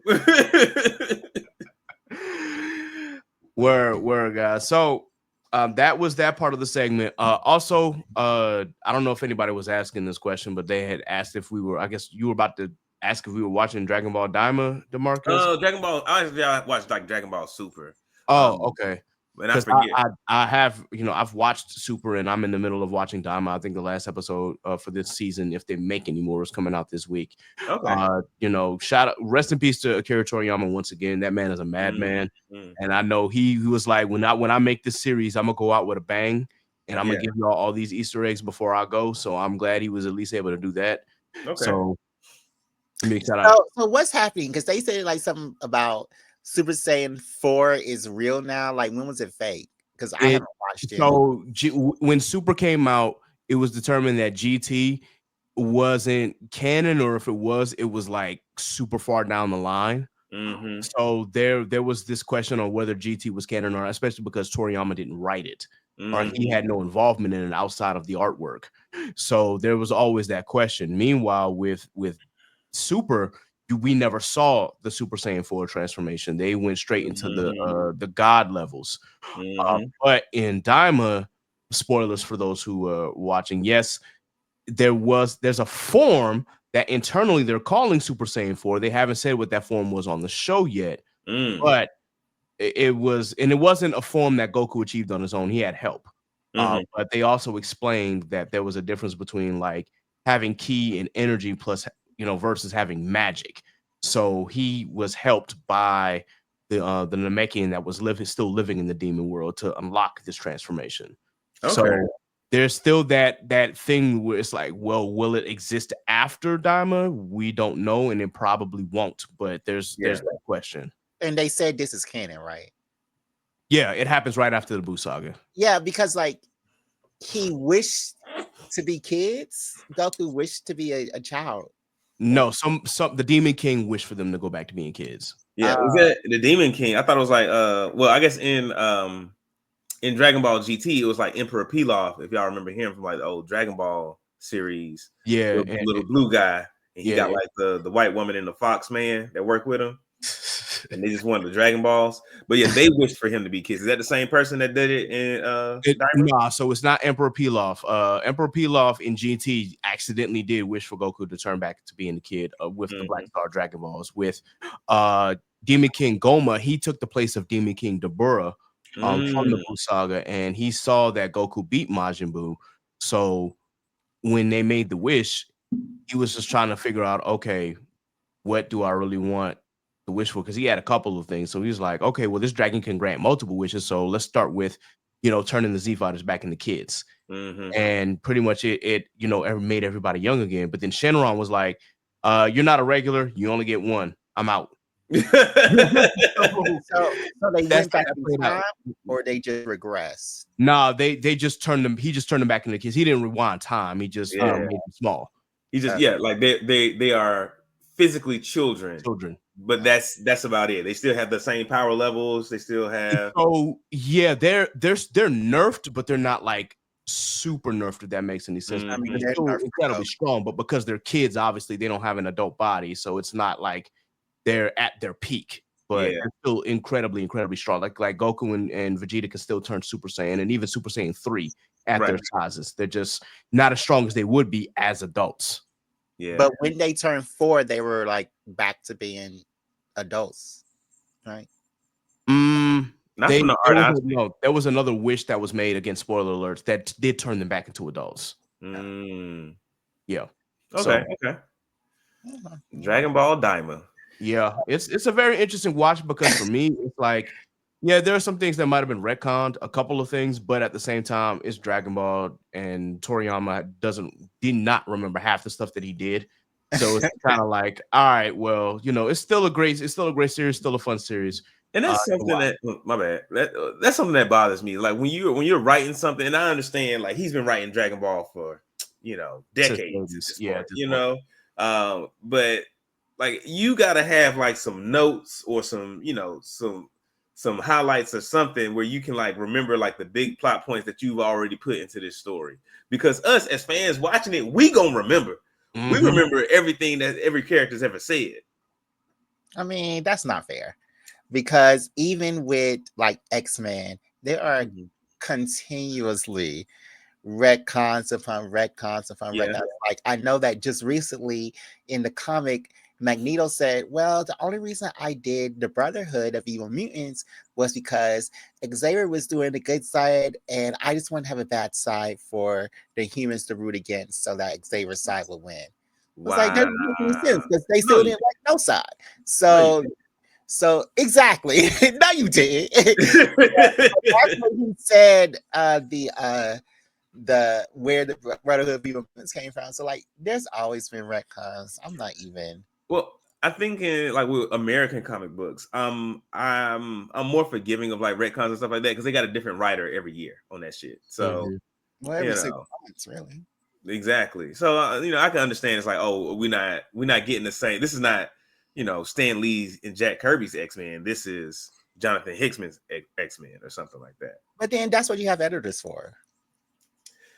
Word, guys. So that was that part of the segment. Also, I don't know if anybody was asking this question, but they had asked if we were. I guess you were about to ask if we were watching Dragon Ball Daima, DeMarcus. Dragon Ball. I watched like Dragon Ball Super. Oh, okay. And I Because forget. I have, I've watched Super and I'm in the middle of watching Dama. I think the last episode for this season, if they make any more, is coming out this week. Okay. Shout out, rest in peace to Akira Toriyama once again. That man is a madman. And I know he was like, when I make this series, I'm gonna go out with a bang and I'm gonna give y'all all these Easter eggs before I go. So I'm glad he was at least able to do that. Okay. So I mean, shout out. So what's happening? Because they said like something about Super Saiyan 4 is real now. Like, when was it fake? Because I haven't watched it. So when Super came out, it was determined that GT wasn't canon, or if it was like super far down the line. So there was this question on whether GT was canon or not, especially because Toriyama didn't write it, or he had no involvement in it outside of the artwork. So there was always that question. Meanwhile, with Super, we never saw the Super Saiyan 4 transformation. They went straight into the god levels. But in Daima, spoilers for those who are watching, yes, there's a form that internally they're calling Super Saiyan 4. They haven't said what that form was on the show yet, but it wasn't a form that Goku achieved on his own. He had help. But they also explained that there was a difference between like having ki and energy plus, versus having magic. So he was helped by the Namekian that was still living in the demon world to unlock this transformation. Okay. So there's still that thing where it's like, well, will it exist after Daima? We don't know, and it probably won't. But there's that question. And they said this is canon, right? Yeah, it happens right after the Buu saga. Yeah, because like he wished to be kids. Goku wished to be a child. No, some the Demon King wished for them to go back to being kids. Yeah, was that the Demon King? I thought it was like well, I guess in Dragon Ball GT, it was like Emperor Pilaf, if y'all remember him from like the old Dragon Ball series. Yeah, the little blue guy, and he got like the white woman and the fox man that work with him, and they just wanted the Dragon Balls. But yeah, they wished for him to be kids. Is that the same person that did it in Nah, so it's not Emperor Pilaf. Emperor Pilaf in GT accidentally did wish for Goku to turn back to being a kid with the Black Star Dragon Balls. With Demon King Goma, he took the place of Demon King Dabura from the Buu saga, and he saw that Goku beat Majin Buu. So when they made the wish, he was just trying to figure out, okay, what do I really want the wish for? Because he had a couple of things. So he was like, okay, well, this dragon can grant multiple wishes. So let's start with, turning the Z Fighters back into kids. And pretty much it made everybody young again. But then Shenron was like, you're not a regular. You only get one. I'm out. So they went back in time, or they just regressed? No, they just turned them. He just turned them back into kids. He didn't rewind time. He just made them small. He just like they are physically children, but that's about it. They still have the same power levels. They still have. So yeah, they're nerfed, but they're not like super nerfed, if that makes any sense. I mean, they're still incredibly strong, but because they're kids, obviously they don't have an adult body, so it's not like they're at their peak, but they're still incredibly strong. Like Goku and Vegeta can still turn Super Saiyan, and even Super Saiyan 3 at their sizes. They're just not as strong as they would be as adults. Yeah. But when they turned 4, they were like back to being adults, right? There was another wish that was made, against spoiler alerts, that did turn them back into adults. Yeah. Okay. Dragon Ball Daima. Yeah, it's a very interesting watch, because for me, it's like, yeah, there are some things that might have been retconned, a couple of things, but at the same time, it's Dragon Ball, and Toriyama did not remember half the stuff that he did. So it's kind of like, all right, well, it's still a great series, still a fun series. And that's something my bad. That's something that bothers me. Like when you're writing something, and I understand, like he's been writing Dragon Ball for decades. But like you gotta have like some notes or some highlights or something where you can like remember like the big plot points that you've already put into this story. Because us as fans watching it, we gonna remember. We remember everything that every character's ever said. I mean, that's not fair, because even with like X-Men, there are continuously retcons upon retcons. Like I know that just recently in the comic, Magneto said, well, the only reason I did the Brotherhood of Evil Mutants was because Xavier was doing the good side, and I just want to have a bad side for the humans to root against so that Xavier's side would win. It's like, that doesn't make any sense because they still didn't like no side. So exactly. No, you did. That's what he said, the where the Brotherhood of Evil Mutants came from. So like there's always been retcons. I'm not even. Well, I think in like with American comic books, I'm more forgiving of like retcons and stuff like that because they got a different writer every year on that shit. So well, every 6 months, really. Exactly. So I can understand. It's like, oh, we're not getting the same. This is not, Stan Lee's and Jack Kirby's X-Men. This is Jonathan Hickman's X-Men or something like that. But then that's what you have editors for.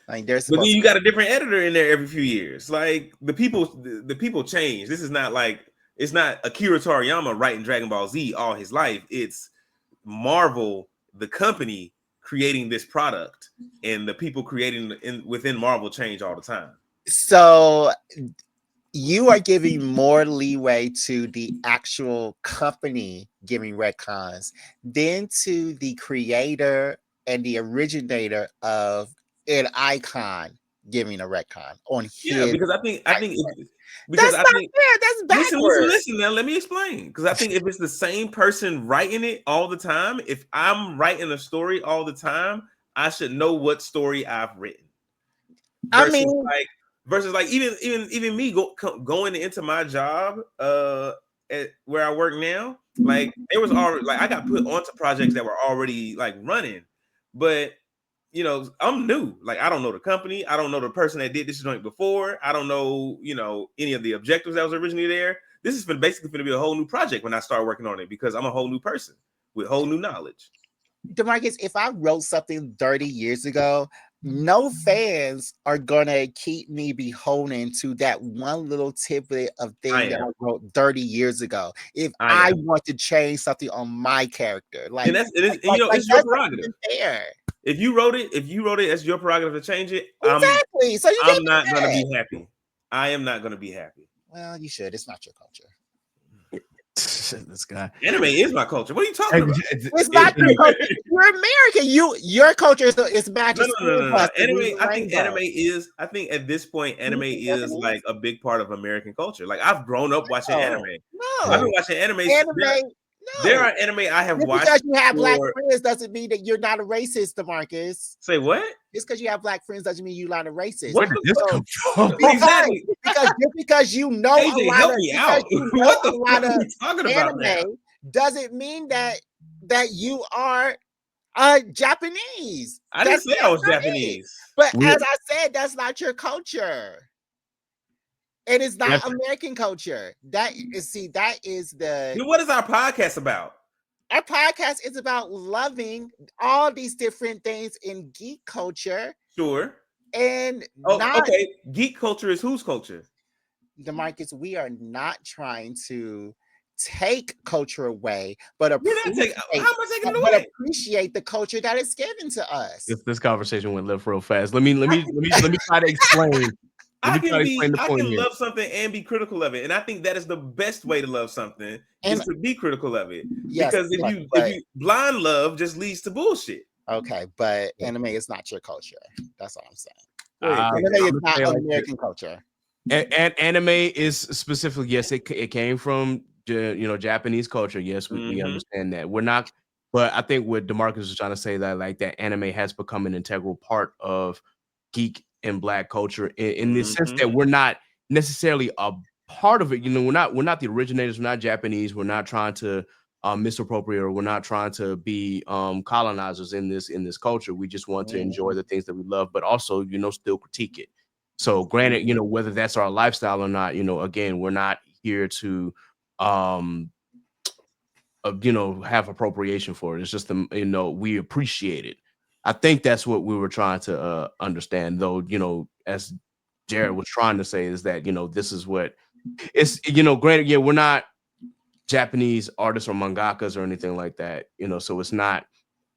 Like there's. But then you got a different editor in there every few years. Like the people change. This is not like it's not Akira Toriyama writing Dragon Ball Z all his life. It's Marvel, the company, creating this product, and the people creating within Marvel change all the time. So you are giving more leeway to the actual company giving retcons than to the creator and the originator of an icon giving a retcon on his. Yeah, because I think that's not fair. That's backwards. Listen. Now let me explain. Because I think if it's the same person writing it all the time, if I'm writing a story all the time, I should know what story I've written. Versus even me going into my job at where I work now, like it was already like I got put onto projects that were already like running, but I'm new. Like I don't know the company, I don't know the person that did this joint before, I don't know any of the objectives that was originally there. This is basically going to be a whole new project when I start working on it because I'm a whole new person with whole new knowledge. DeMarcus, if I wrote something 30 years ago, no fans are gonna keep me beholden to that one little tidbit of thing that I wrote 30 years ago. If I want to change something on my character, like, it's your prerogative. If you wrote it as your prerogative to change it, exactly. So I'm not gonna be happy. I am not gonna be happy. Well, you should. It's not your culture. This guy. Anime is my culture. What are you talking about? It's not your culture. You're American. Your culture is magic. No. Anime. I think at this point, anime is like a big part of American culture. Like I've grown up watching anime. No, I've been watching anime. There are anime I have watched. Because you have black friends doesn't mean that you're not a racist, DeMarcus. Say what? Just because you have black friends doesn't mean you're not a racist. Where did this come from? Exactly. because you know AJ, a lot of anime doesn't mean that you are Japanese. I didn't say I was Japanese. But as I said, that's not your culture. And it's not American culture. That is the. What is our podcast about? Our podcast is about loving all these different things in geek culture. Sure. And okay. Geek culture is whose culture? DeMarcus, we are not trying to take culture away, but appreciate the culture that is given to us. This conversation went left real fast. Let me try to explain. I can love something and be critical of it, and I think that is the best way to love something is to be critical of it. Yes, because if you blind love just leads to bullshit. Okay, but anime is not your culture. That's all I'm saying. Anime is not American culture. And anime is specifically, yes, it came from Japanese culture. Yes, we understand that. We're not, but I think what DeMarcus was trying to say that like that anime has become an integral part of geek and black culture in the sense that we're not necessarily a part of it. We're not the originators. We're not Japanese. We're not trying to misappropriate, or we're not trying to be colonizers in this culture. We just want to enjoy the things that we love, but also still critique it. So granted, whether that's our lifestyle or not, again, we're not here to have appropriation for it. It's just we appreciate it. I think that's what we were trying to understand, though, as Jared was trying to say, is that, this is what it's, granted, we're not Japanese artists or mangakas or anything like that, so it's not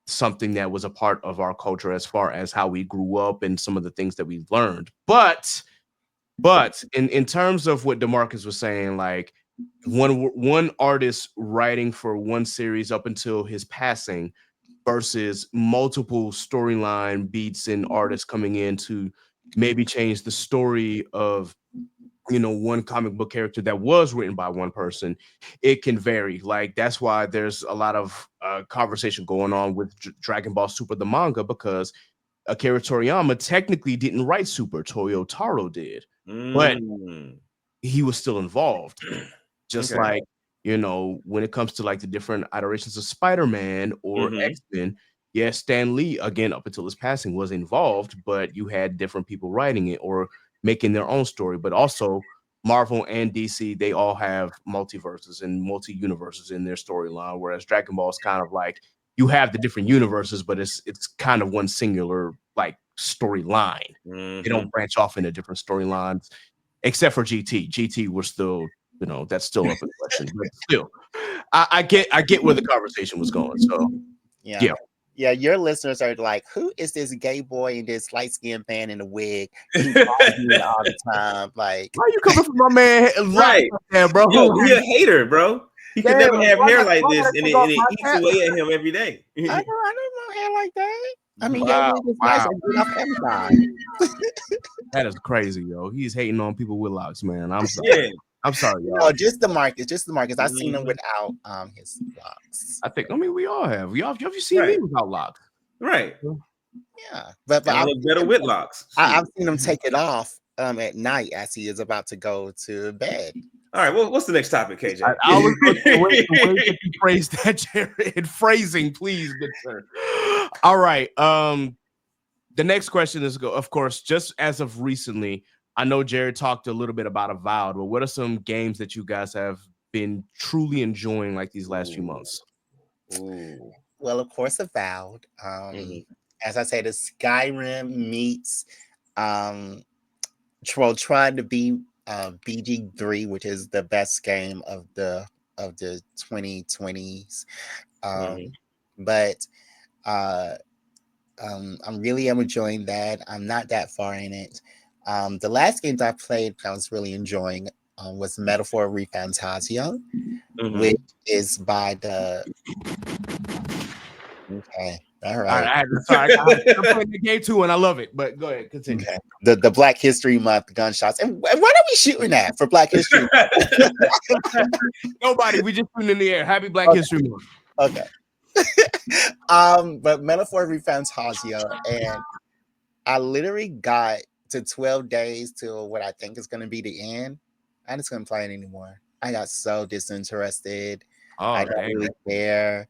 something that was a part of our culture as far as how we grew up and some of the things that we learned. But in terms of what DeMarcus was saying, like, one artist writing for one series up until his passing versus multiple storyline beats and artists coming in to maybe change the story of one comic book character that was written by one person. It can vary. Like that's why there's a lot of conversation going on with Dragon Ball Super the manga, because Akira Toriyama technically didn't write Super, Toyo Taro did, but he was still involved. Just Okay. like, when it comes to like the different iterations of Spider-Man or X-Men, yes, Stan Lee, again, up until his passing, was involved, but you had different people writing it or making their own story. But also Marvel and DC, they all have multiverses and multi-universes in their storyline, whereas Dragon Ball is kind of like you have the different universes, but it's kind of one singular like storyline. They don't branch off into different storylines, except for GT. GT was still, that's still up in question. But still, I get where the conversation was going. So yeah. Your listeners are like, who is this gay boy in this light-skinned man in a wig? Keep arguing all the time. Like, why you coming for my man? Right, there, bro. Yo, he a hater, bro. He could never have hair like this, and it eats away at him every day. I don't know hair like that. I mean, Wow, your wig is nice and good off everybody. That is crazy, yo. He's hating on people with locks, man. I'm sorry. I'm sorry, y'all. No, just DeMarcus. I've seen him without his locks. I mean, we all have. Have you seen me without locks? Right. Yeah, but I look better with locks. I've seen him take it off at night as he is about to go to bed. All right, well, what's the next topic, KJ? I was going to wait to phrase that, Jared. Phrasing, please, good sir. All right. The next question is, of course, just as of recently, I know Jared talked a little bit about Avowed, but what are some games that you guys have been truly enjoying like these last few months? Ooh. Well, of course, Avowed. As I said, the Skyrim meets trying to be BG3, which is the best game of the 2020s. But I'm really enjoying that. I'm not that far in it. The last games I played I was really enjoying was Metaphor Refantasia, which is by the... Okay, all right. Sorry, I'm playing the game too, and I love it. But go ahead, continue. Okay. The Black History Month gunshots. And what are we shooting at for Black History Month? Nobody. We just put it in the air. Happy Black History Month. Okay. But Metaphor Refantasia, and I literally got to 12 days till what I think is going to be the end. I just couldn't play it anymore. I got so disinterested. I don't really care.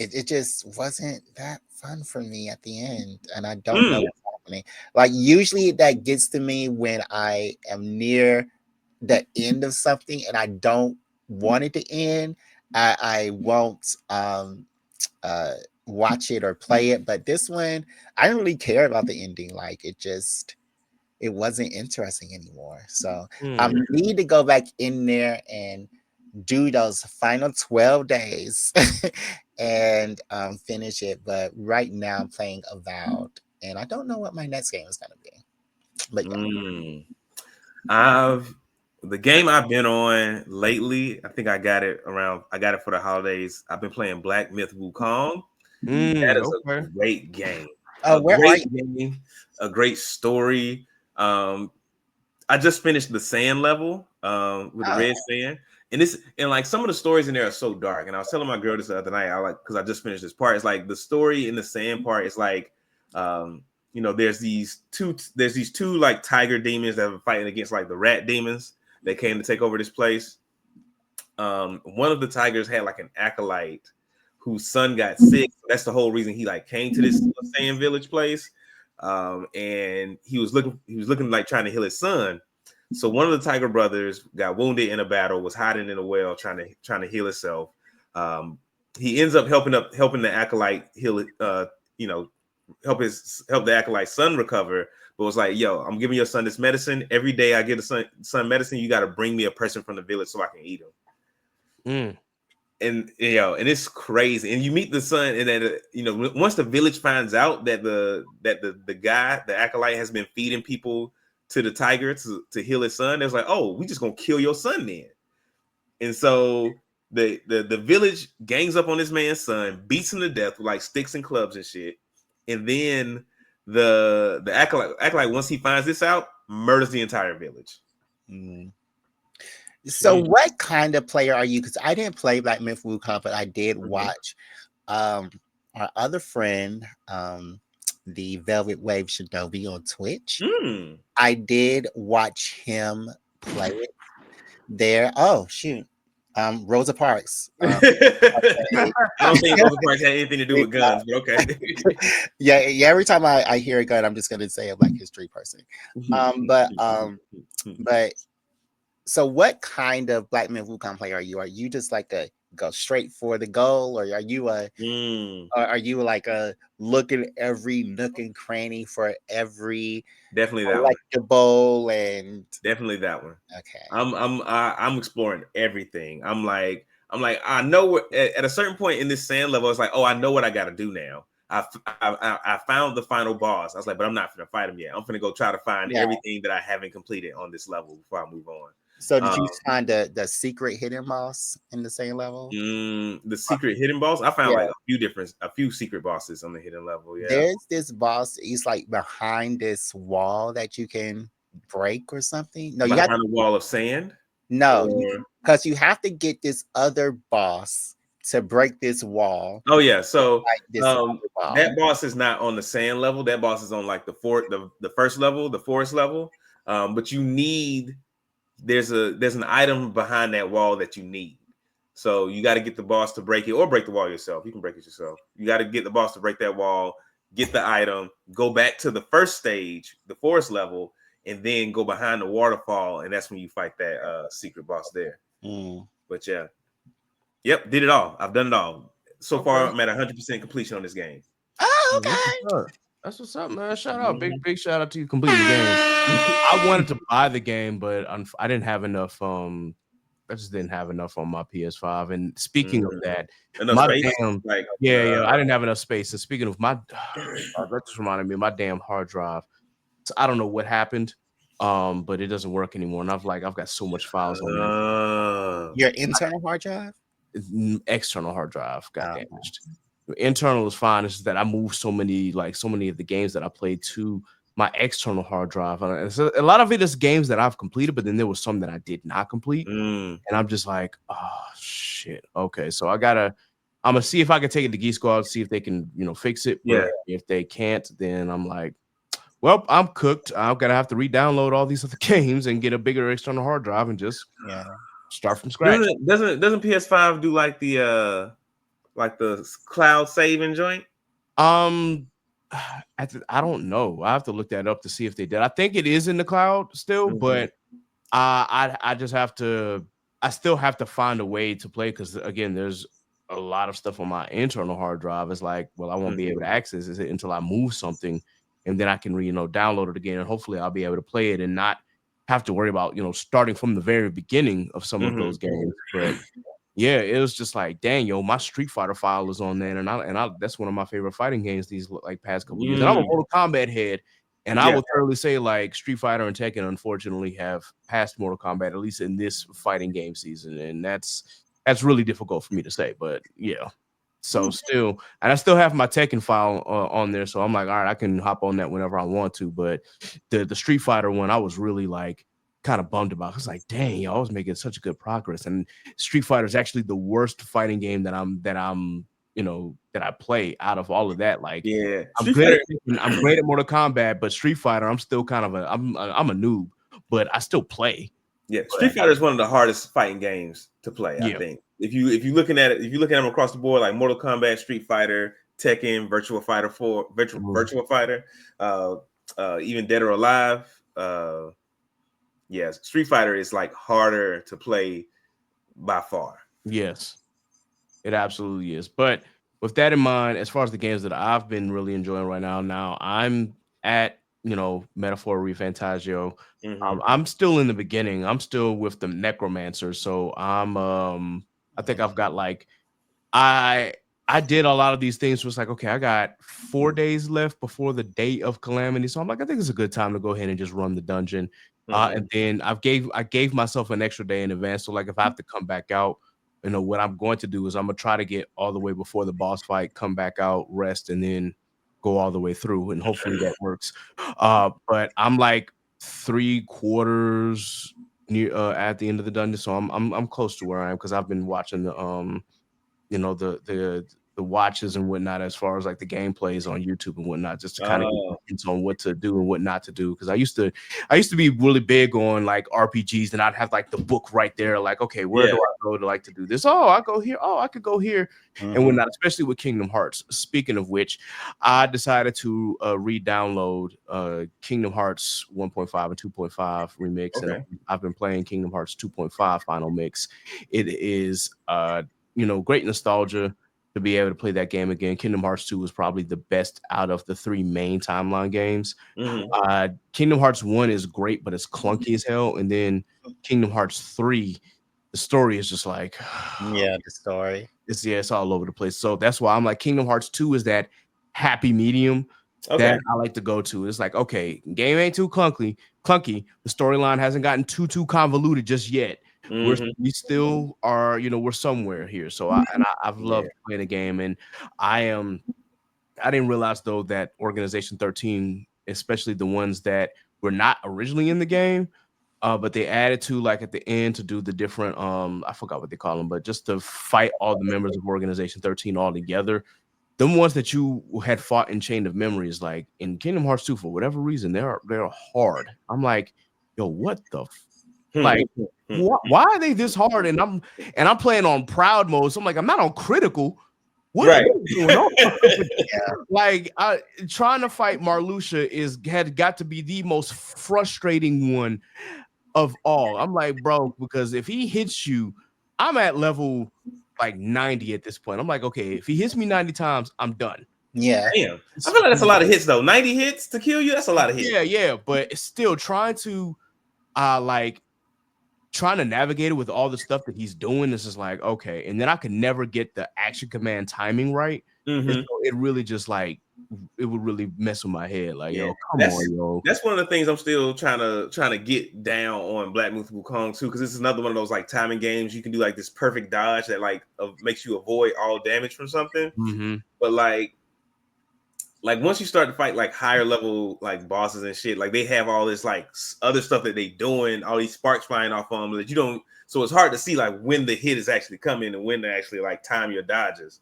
It just wasn't that fun for me at the end, and I don't know what's happening. Like usually that gets to me when I am near the end of something and I don't want it to end. I won't watch it or play it, but this one I didn't really care about the ending. Like it wasn't interesting anymore. So I need to go back in there and do those final 12 days and finish it. But right now I'm playing Avowed, and I don't know what my next game is going to be. But yeah. The game I've been on lately, I think I got it for the holidays. I've been playing Black Myth Wukong. That is a great game. A great story. I just finished the sand level with the red sand. And like some of the stories in there are so dark. And I was telling my girl this the other night, because I just finished this part. It's like the story in the sand part is like there's these two like tiger demons that are fighting against like the rat demons that came to take over this place. One of the tigers had like an acolyte whose son got sick. That's the whole reason he like came to this sand village place. And he was looking like trying to heal his son. So one of the tiger brothers got wounded in a battle, was hiding in a well trying to heal himself. He ends up helping the acolyte heal it, help the acolyte's son recover. But was like, yo, I'm giving your son this medicine. Every day I give the son medicine, you got to bring me a person from the village so I can eat him. And and it's crazy. And you meet the son, and then once the village finds out that the guy, the acolyte, has been feeding people to the tiger to heal his son. It's like, oh, we just gonna kill your son then. And so the village gangs up on this man's son, beats him to death with like sticks and clubs and shit. And then the acolyte once he finds this out, murders the entire village. Mm. So what kind of player are you? Because I didn't play Black Myth Wukong, but I did watch our other friend, the Velvet Wave Shinobi on Twitch. I did watch him play it there. Oh shoot. Rosa Parks. I don't think Rosa Parks had anything to do with guns, but okay. yeah. Every time I hear a gun, I'm just gonna say a Black history person. But so what kind of Black Myth Wukong player are you? Are you just like a go straight for the goal, or are you like a look at every nook and cranny for every definitely that collectible and definitely that one. Okay. I'm exploring everything. I'm like I know what at a certain point in this sand level, it's like, oh, I know what I got to do now. I found the final boss. I was like, but I'm not gonna fight him yet. I'm gonna go try to find everything that I haven't completed on this level before I move on. So did you find the secret hidden boss in the same level? The secret hidden boss? I found like a few secret bosses on the hidden level. Yeah. There's this boss, he's like behind this wall that you can break or something. No, behind a wall of sand? No, because you have to get this other boss to break this wall. Oh yeah, so that boss is not on the sand level. That boss is on like the first level, the forest level. But you need there's an item behind that wall that you need. So you got to get the boss to break it, or break the wall yourself. You can break it yourself. You got to get the boss to break that wall, get the item, go back to the first stage, the forest level, and then go behind the waterfall, and that's when you fight that secret boss there. But yeah. Yep, did it all. I've done it all. So far, I'm at 100% completion on this game. Oh, okay. That's what's up, man. Shout out. Big shout out to you completing the game. I wanted to buy the game, but I didn't have enough. I just didn't have enough on my PS5. And speaking of that, I didn't have enough space. And speaking of that just reminded me of my damn hard drive. So I don't know what happened, but it doesn't work anymore. And I've got so much files on your internal hard drive. External hard drive got damaged. Internal is fine. It's just that I moved so many of the games that I played to my external hard drive. And so a lot of it is games that I've completed, but then there was some that I did not complete. And I'm just like, oh shit. Okay, so I'm gonna see if I can take it to Geek Squad, see if they can, fix it. But if they can't, then I'm like, well, I'm cooked. I'm gonna have to re-download all these other games and get a bigger external hard drive and just start from scratch. Doesn't PS5 do like the cloud saving joint? I don't know. I have to look that up to see if they did. I think it is in the cloud still, but I just have to. I still have to find a way to play because again, there's a lot of stuff on my internal hard drive. It's like, well, I won't be able to access it until I move something, and then I can download it again, and hopefully I'll be able to play it and not have to worry about starting from the very beginning of some of those games. But yeah, it was just like, dang, my Street Fighter file is on there, and I that's one of my favorite fighting games these past couple years. And I'm a Mortal Kombat head, and I would thoroughly say like Street Fighter and Tekken unfortunately have passed Mortal Kombat, at least in this fighting game season, and that's really difficult for me to say, but yeah. So still, and I still have my Tekken file on there, so I'm like, all right, I can hop on that whenever I want to. But the Street Fighter one, I was really like kind of bummed about. I was like, dang, I was making such a good progress. And Street Fighter is actually the worst fighting game that I play out of all of that. Like, I'm great at Mortal Kombat, but Street Fighter, I'm still kind of I'm a noob, but I still play. Yeah, Street Fighter is one of the hardest fighting games to play. I think if you're looking at them across the board, like Mortal Kombat, Street Fighter, Tekken, Virtua Fighter 4, Virtua Fighter, even Dead or Alive. Yes, Street Fighter is like harder to play by far. Yes, it absolutely is. But with that in mind, as far as the games that I've been really enjoying right now I'm at Metaphor Refantasio. I'm still in the beginning. I'm still with the Necromancer. So I think I've got like I I did a lot of these things. Was like, okay, I got 4 days left before the day of calamity, so I'm like, I think it's a good time to go ahead and just run the dungeon. And then I gave myself an extra day in advance. So like, if I have to come back out, what I'm going to do is I'm gonna try to get all the way before the boss fight, come back out, rest, and then go all the way through, and hopefully that works. But I'm like 3/4 near at the end of the dungeon, so I'm close to where I am because I've been watching the the watches and whatnot as far as like the gameplays on YouTube and whatnot, just to kind of get hints on what to do and what not to do. Because I used to be really big on like RPGs, and I'd have like the book right there, like, okay, where do I go to do this? Oh, I go here. Oh, I could go here and whatnot, especially with Kingdom Hearts. Speaking of which, I decided to re-download Kingdom Hearts 1.5 and 2.5 remix. Okay. And I've been playing Kingdom Hearts 2.5 final mix. It is great nostalgia to be able to play that game again. Kingdom Hearts 2 was probably the best out of the 3 main timeline games. Kingdom Hearts 1 is great, but it's clunky as hell. And then Kingdom Hearts 3, the story is just like, the story. It's all over the place. So that's why I'm like, Kingdom Hearts 2 is that happy medium that I like to go to. It's like, okay, game ain't too clunky. The storyline hasn't gotten too convoluted just yet. We still are, we're somewhere here. So I've loved playing the game, and I didn't realize though that Organization 13, especially the ones that were not originally in the game, but they added to like at the end to do the different I forgot what they call them, but just to fight all the members of Organization 13 all together. Them ones that you had fought in Chain of Memories, like in Kingdom Hearts 2, for whatever reason, they're hard. I'm like, yo, what the like, why are they this hard? And I'm playing on proud mode, so I'm like, I'm not on critical. What is going on? Like, trying to fight Marluxia had got to be the most frustrating one of all. I'm like, bro, because if he hits you, I'm at level like 90 at this point. I'm like, okay, if he hits me 90 times, I'm done. Yeah. Damn. I feel like that's a lot of hits though. 90 hits to kill you, that's a lot of hits. Yeah, but it's still trying to trying to navigate it with all the stuff that he's doing. This is like, okay, and then I could never get the action command timing right. So it really just like, it would really mess with my head. Like, yo, come on, yo. That's one of the things I'm still trying to get down on Black Myth Wukong too, because this is another one of those like timing games. You can do like this perfect dodge that like makes you avoid all damage from something. But like once you start to fight like higher level like bosses and shit, like they have all this like other stuff that they doing, all these sparks flying off them that you don't. So it's hard to see like when the hit is actually coming and when to actually like time your dodges.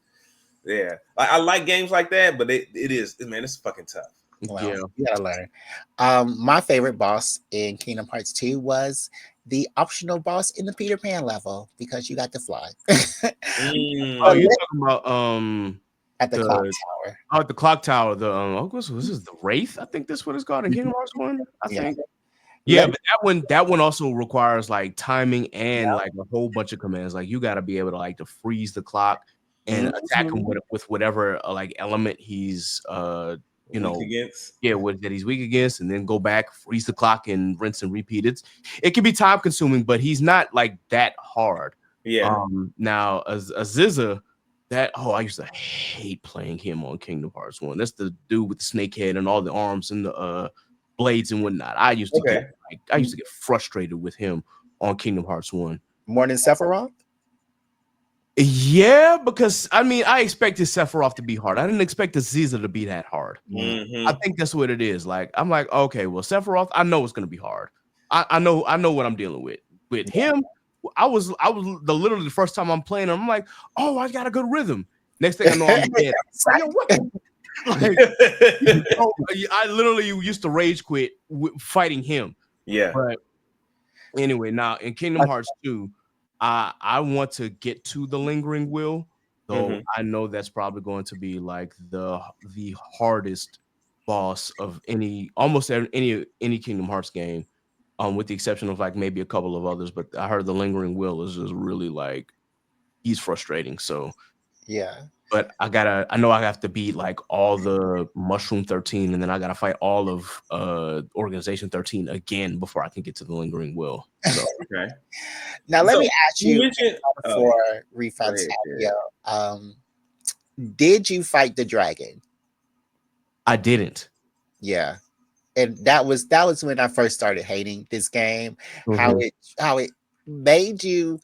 Yeah, I like games like that, but it is, man, it's fucking tough. Well, you gotta learn. My favorite boss in Kingdom Hearts 2 was the optional boss in the Peter Pan level because you got to fly. Oh, you're talking about at the clock tower. Oh, at the clock tower. The was this the Wraith? I think that's what it's called in Kingdom Hearts 1. I think. Yeah, but that one also requires like timing and like a whole bunch of commands. Like you got to be able to like to freeze the clock and attack him with whatever like element he's weak against. That he's weak against, and then go back, freeze the clock, and rinse and repeat. It can be time consuming, but he's not like that hard. Yeah. Now Aziza, I used to hate playing him on Kingdom Hearts 1. That's the dude with the snake head and all the arms and the blades and whatnot. I used to get frustrated with him on Kingdom Hearts 1. More than Sephiroth? Yeah, because I expected Sephiroth to be hard. I didn't expect Aziza to be that hard. I think that's what it is. Like, I'm like, okay, well, Sephiroth, I know it's gonna be hard. I know what I'm dealing with. With him, I was literally the first time I'm playing him, I'm like, oh, I got a good rhythm. Next thing I know, I'm dead. I literally used to rage quit fighting him. Yeah. But anyway, now in Kingdom Hearts 2, I want to get to the Lingering Will, though I know that's probably going to be like the hardest boss of almost any Kingdom Hearts game, with the exception of like maybe a couple of others. But I heard the Lingering Will is just really like, he's frustrating. So yeah. But I know I have to beat like all the Mushroom 13, and then I gotta fight all of Organization 13 again before I can get to the Lingering Will. So, okay. Now let me ask you before Refund Tapio. Did you fight the dragon? I didn't. Yeah. And that was when I first started hating this game. Mhm. How it made you,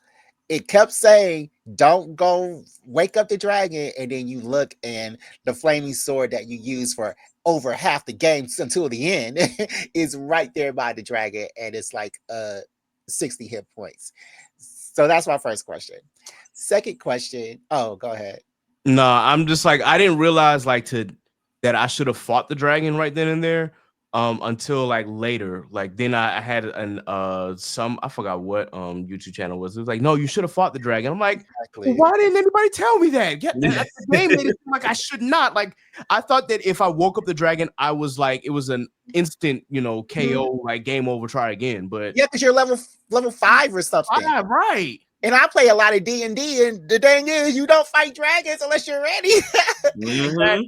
it kept saying, don't go wake up the dragon, and then you look and the flaming sword that you use for over half the game until the end is right there by the dragon, and it's like 60 hit points. So that's my first question. Second question. Oh, go ahead. No, I'm just like I didn't realize like that I should have fought the dragon right then and there. Until like later. Like then I had an some I forgot what YouTube channel was. It was like, no, you should have fought the dragon. I'm like, well, Exactly. why didn't anybody tell me that? The game made it seem like I should not. Like I thought that if I woke up the dragon, I was like it was an instant, KO, like game over, try again. But Yeah, because you're level 5 or something. right. And I play a lot of D&D, and the thing is, you don't fight dragons unless you're ready. Mhm.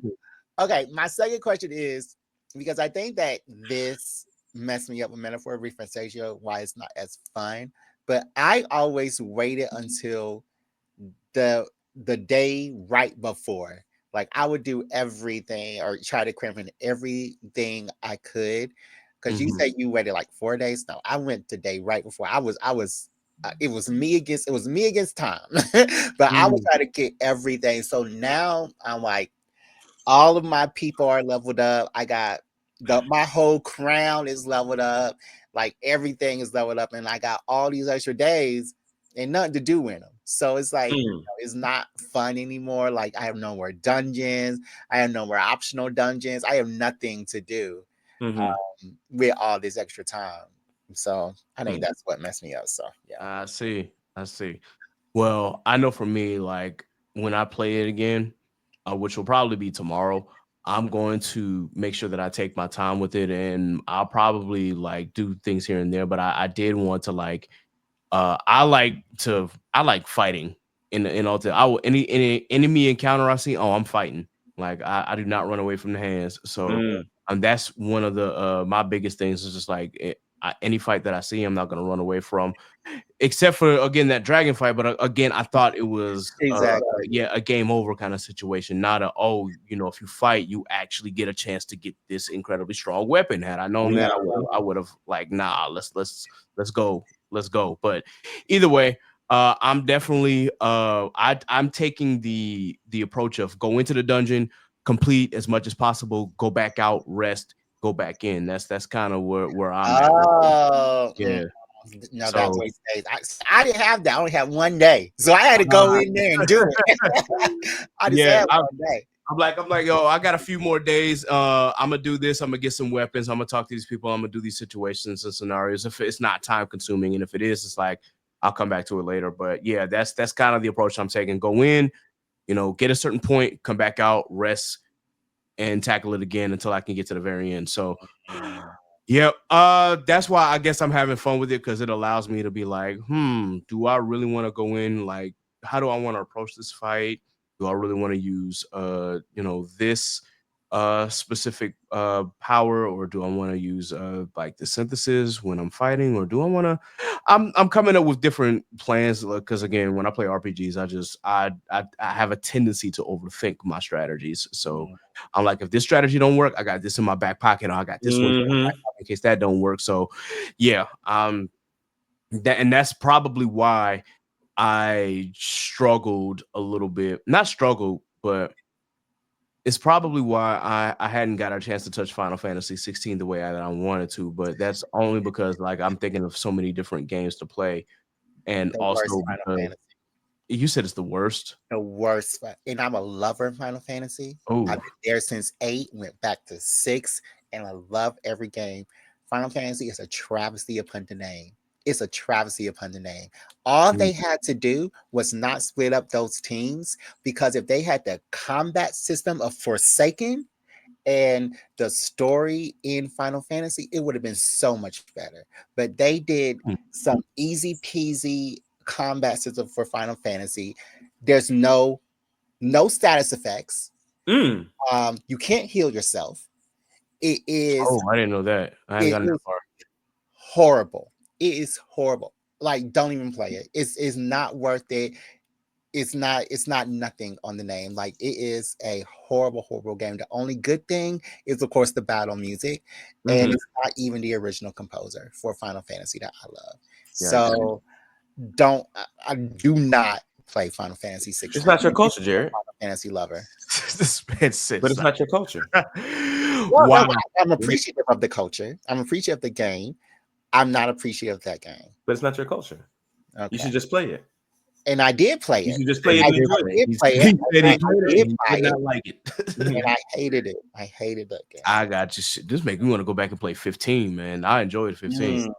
Okay, my second question is, because I think that this messed me up with Metaphor Refresatio, why it's not as fun. But I always waited until the day right before. Like I would do everything or try to cram in everything I could. Because you Mhm. say you waited like 4 days. No, I went the day right before. It was me against time. But I was trying to get everything. So now I'm like, all of my people are leveled up. I got my whole crown is leveled up. Like everything is leveled up, and I got all these extra days and nothing to do in them. So it's like it's not fun anymore. Like I have no more dungeons. I have no more optional dungeons. I have nothing to do Mhm. with all this extra time. So I think Mm. that's what messed me up. So yeah. I see. I see. Well, I know for me, like when I play it again, which will probably be tomorrow, I'm going to make sure that I take my time with it, and I'll probably like do things here and there. But I did want to like, I like fighting in all. I will any enemy encounter I see, oh, I'm fighting. Like I do not run away from the hands. So Mm. that's one of the my biggest things is just like any fight that I see, I'm not gonna run away from except for again that dragon fight. But again, I thought it was Exactly. a game over kind of situation, not if you fight, you actually get a chance to get this incredibly strong weapon. Had I known that, I would have like, nah, let's go. But either way, I'm definitely I'm taking the approach of go into the dungeon, complete as much as possible, go back out, rest, go back in. That's kind of where I'm at. Oh, Yeah. no, that So waste days. I didn't have that. I only had one day, so I had to go in there and do it. I just yeah, had one day. I'm like, yo, I got a few more days. I'm gonna do this. I'm gonna get some weapons. I'm gonna talk to these people. I'm gonna do these situations and scenarios. If it's not time consuming, and if it is, it's like I'll come back to it later. But yeah, that's kind of the approach I'm taking. Go in, get a certain point, come back out, rest, and tackle it again until I can get to the very end. So yeah, that's why I guess I'm having fun with it because it allows me to be like, do I really want to go in? Like, how do I want to approach this fight? Do I really want to use this specific power, or do I want to use like the synthesis when I'm fighting, or do I want to I'm coming up with different plans because again, when I play RPGs, I have a tendency to overthink my strategies. So I'm like, if this strategy don't work, I got this in my back pocket, or I got this one Mhm. in case that don't work. So yeah, that's probably why I struggled a little bit. Not struggled, but it's probably why I hadn't got a chance to touch Final Fantasy 16 the way that I wanted to. But that's only because like I'm thinking of so many different games to play, and The worst also Final because Fantasy. you said it's the worst. The worst. And I'm a lover of Final Fantasy. Oh, I've been there since 8, went back to 6, and I love every game. Final Fantasy is a travesty upon the name. It's a travesty upon the name. All they had to do was not split up those teams, because if they had the combat system of Forsaken and the story in Final Fantasy, it would have been so much better. But they did some easy peasy combat system for Final Fantasy. There's no status effects. Mm. You can't heal yourself. It is I didn't know that. I hadn't it gotten that is far. horrible. It is horrible. Like, don't even play it. It's not worth it. it's not nothing on the name. Like it is a horrible game. The only good thing is of course the battle music, and it's not even the original composer for Final Fantasy that I love. So I do not play Final Fantasy 16. It's not your culture, Jared. Final Fantasy lover. This man said But it's not your culture. Well, wow. no, I'm appreciative of the culture. I'm appreciative of the game. I'm not appreciative of that game. But it's not your culture. Okay. You should just play it. And I did play it. You should just play it. I and enjoy it. did play it. He did not like it. And I hated it. I hated that game. I got you. Shit. This make me want to go back and play 15, man. I enjoyed 15.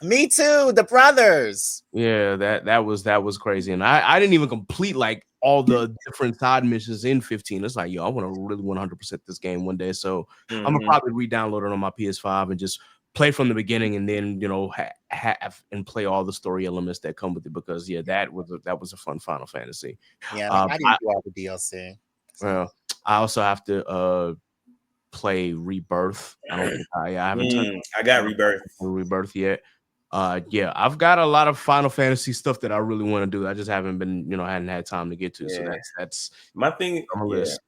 Me too. The brothers. Yeah, that was crazy. And I didn't even complete like all the different side missions in 15. It's like, yo, I want to really 100% this game one day. So I'm gonna probably re-download it on my PS5 and just play from the beginning, and then have and play all the story elements that come with it, because that was a fun Final Fantasy. Yeah, I didn't do all the DLC. Well, I also have to play Rebirth. I haven't I got Rebirth yet. I've got a lot of Final Fantasy stuff that I really want to do. I just haven't been, hadn't had time to get to. So that's my thing. On my list.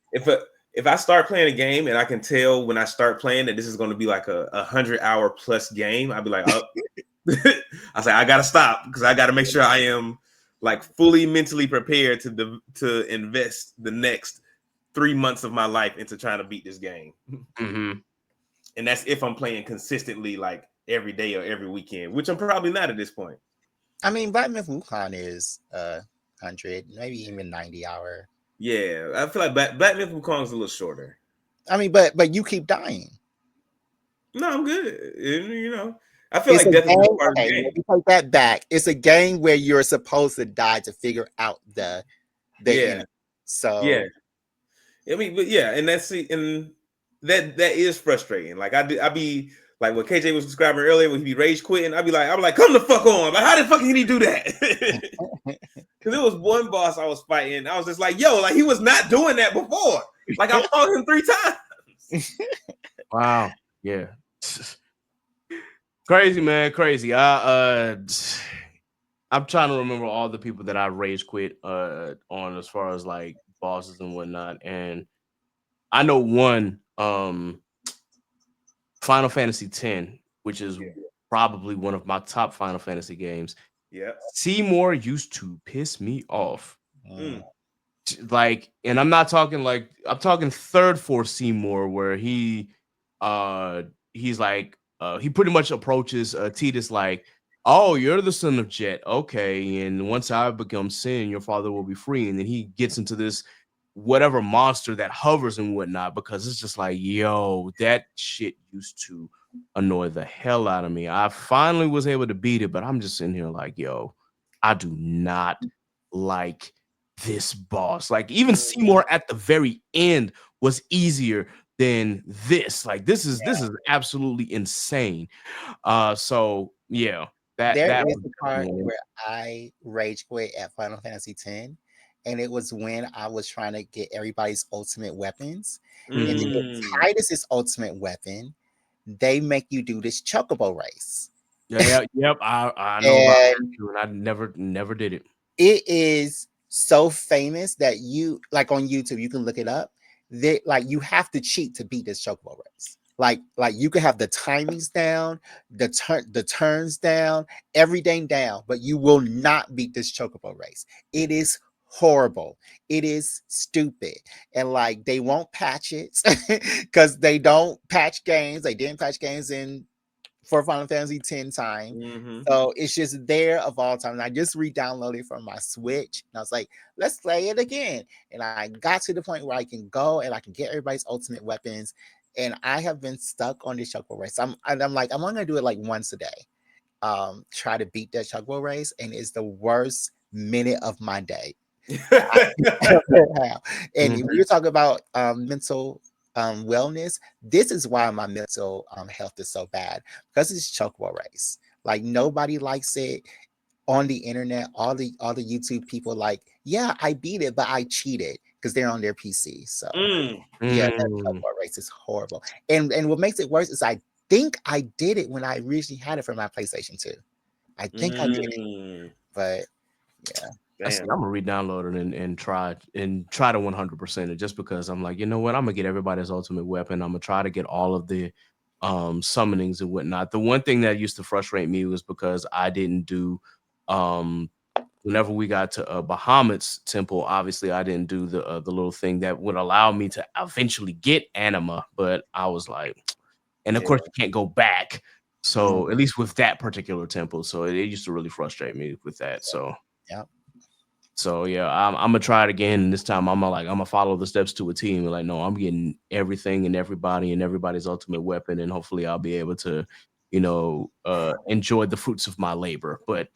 If I start playing a game and I can tell when I start playing that this is going to be like a 100-hour plus game, I'd be like, oh, I say I gotta stop, because I gotta make sure I am like fully mentally prepared to invest the next 3 months of my life into trying to beat this game. And that's if I'm playing consistently, like every day or every weekend, which I'm probably not at this point. I mean, Black Myth Wukong is 100, maybe even 90-hour. Yeah, I feel like Black Myth Wukong is a little shorter. I mean, but you keep dying. No, I'm good. I feel like death is part of the game. Let me take that back. It's a game where you're supposed to die to figure out the enemy. So yeah, I mean, but yeah, and that is frustrating. Like I be like what KJ was describing earlier, when he be rage quitting. I'm like, come the fuck on! Like, how the fuck did he do that? Because there was one boss I was fighting. I was just like, yo, like he was not doing that before. Like I fought him 3 times. Wow. Yeah. Crazy, man. Crazy. I'm trying to remember all the people that I rage quit on, as far as like bosses and whatnot. And I know one, Final Fantasy X, which is probably one of my top Final Fantasy games. Yeah. Seymour used to piss me off. Like, and I'm not talking like, I'm talking third force Seymour, where he's like, he pretty much approaches Tidus like, oh, you're the son of Jet. Okay. And once I become Sin, your father will be free. And then he gets into this whatever monster that hovers and whatnot, because it's just like, yo, that shit used to annoy the hell out of me. I finally was able to beat it, but I'm just sitting here like, yo, I do not like this boss. Like, even Seymour at the very end was easier than this. Like, this is absolutely insane. So yeah, that was was the part where I rage quit at Final Fantasy X, and it was when I was trying to get everybody's ultimate weapons. And to get Tidus's ultimate weapon, they make you do this chocobo race. Yep. I know about that, and I never did it. It is so famous that you, like on YouTube, you can look it up. Like you have to cheat to beat this chocobo race. Like you can have the timings down, the turns down, everything down, but you will not beat this chocobo race. It is horrible. It is stupid. And like they won't patch it because they don't patch games. They didn't patch games for Final Fantasy X time. So it's just there of all time. And I just re-downloaded it from my Switch. And I was like, let's play it again. And I got to the point where I can go and I can get everybody's ultimate weapons. And I have been stuck on this chocobo race. I'm like, I'm only gonna do it like once a day. Try to beat that chocobo race, and it's the worst minute of my day. And when you're talking about mental wellness, this is why my mental health is so bad, because it's chocobo race. Like nobody likes it on the internet. All the YouTube people like, yeah, I beat it, but I cheated because they're on their PC. So yeah, that chocobo race is horrible. And what makes it worse is I think I did it when I originally had it for my PlayStation 2. I think I did it, but yeah. I'm gonna re-download it and try to 100% it, just because I'm like, you know what, I'm gonna get everybody's ultimate weapon. I'm gonna try to get all of the summonings and whatnot. The one thing that used to frustrate me was because I didn't do whenever we got to Bahamut's temple, obviously I didn't do the little thing that would allow me to eventually get anima, but I was like, and of course you can't go back. So at least with that particular temple, so it used to really frustrate me with that. So yeah. So yeah, I'm gonna try it again. And this time I'm gonna follow the steps to a T. And like, no, I'm getting everything and everybody and everybody's ultimate weapon, and hopefully I'll be able to, enjoy the fruits of my labor. But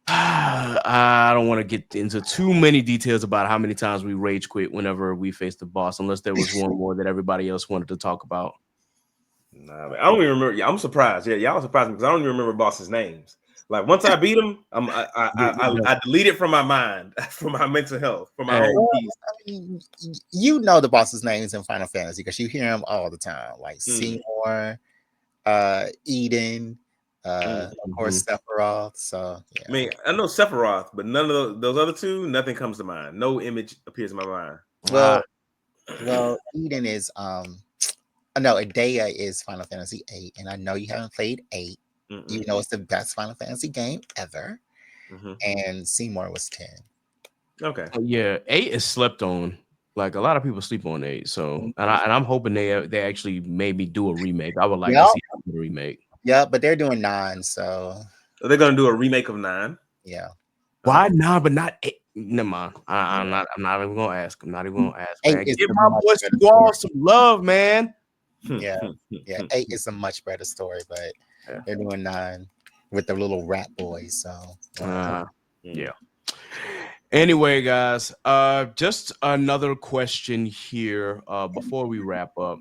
I don't want to get into too many details about how many times we rage quit whenever we faced the boss, unless there was one more that everybody else wanted to talk about. Nah, man, I don't even remember. Yeah, I'm surprised. Yeah, y'all surprised me because I don't even remember bosses' names. Like once I beat them, I delete it from my mind, from my mental health, from my own peace. I mean, you know the boss's names in Final Fantasy because you hear them all the time, like Seymour, Eden, of course Sephiroth. So yeah. I mean, I know Sephiroth, but none of those other two, nothing comes to mind. No image appears in my mind. Well, Eden is no, Adea is Final Fantasy 8, and I know you haven't played 8. You know it's the best Final Fantasy game ever, and Seymour was 10. Okay. Yeah, 8 is slept on. Like a lot of people sleep on 8. So and I'm hoping they actually maybe do a remake. I would like to see a remake. Yeah, but they're doing 9, so they're gonna do a remake of 9. Yeah. Why 9 but not 8? Never mind. I'm not even gonna ask. I'm not even gonna ask. Man. Give my boys Squall some love, man. Yeah. 8 is a much better story, but they're doing 9 with the little rat boys. So yeah. Anyway, guys, just another question here before we wrap up.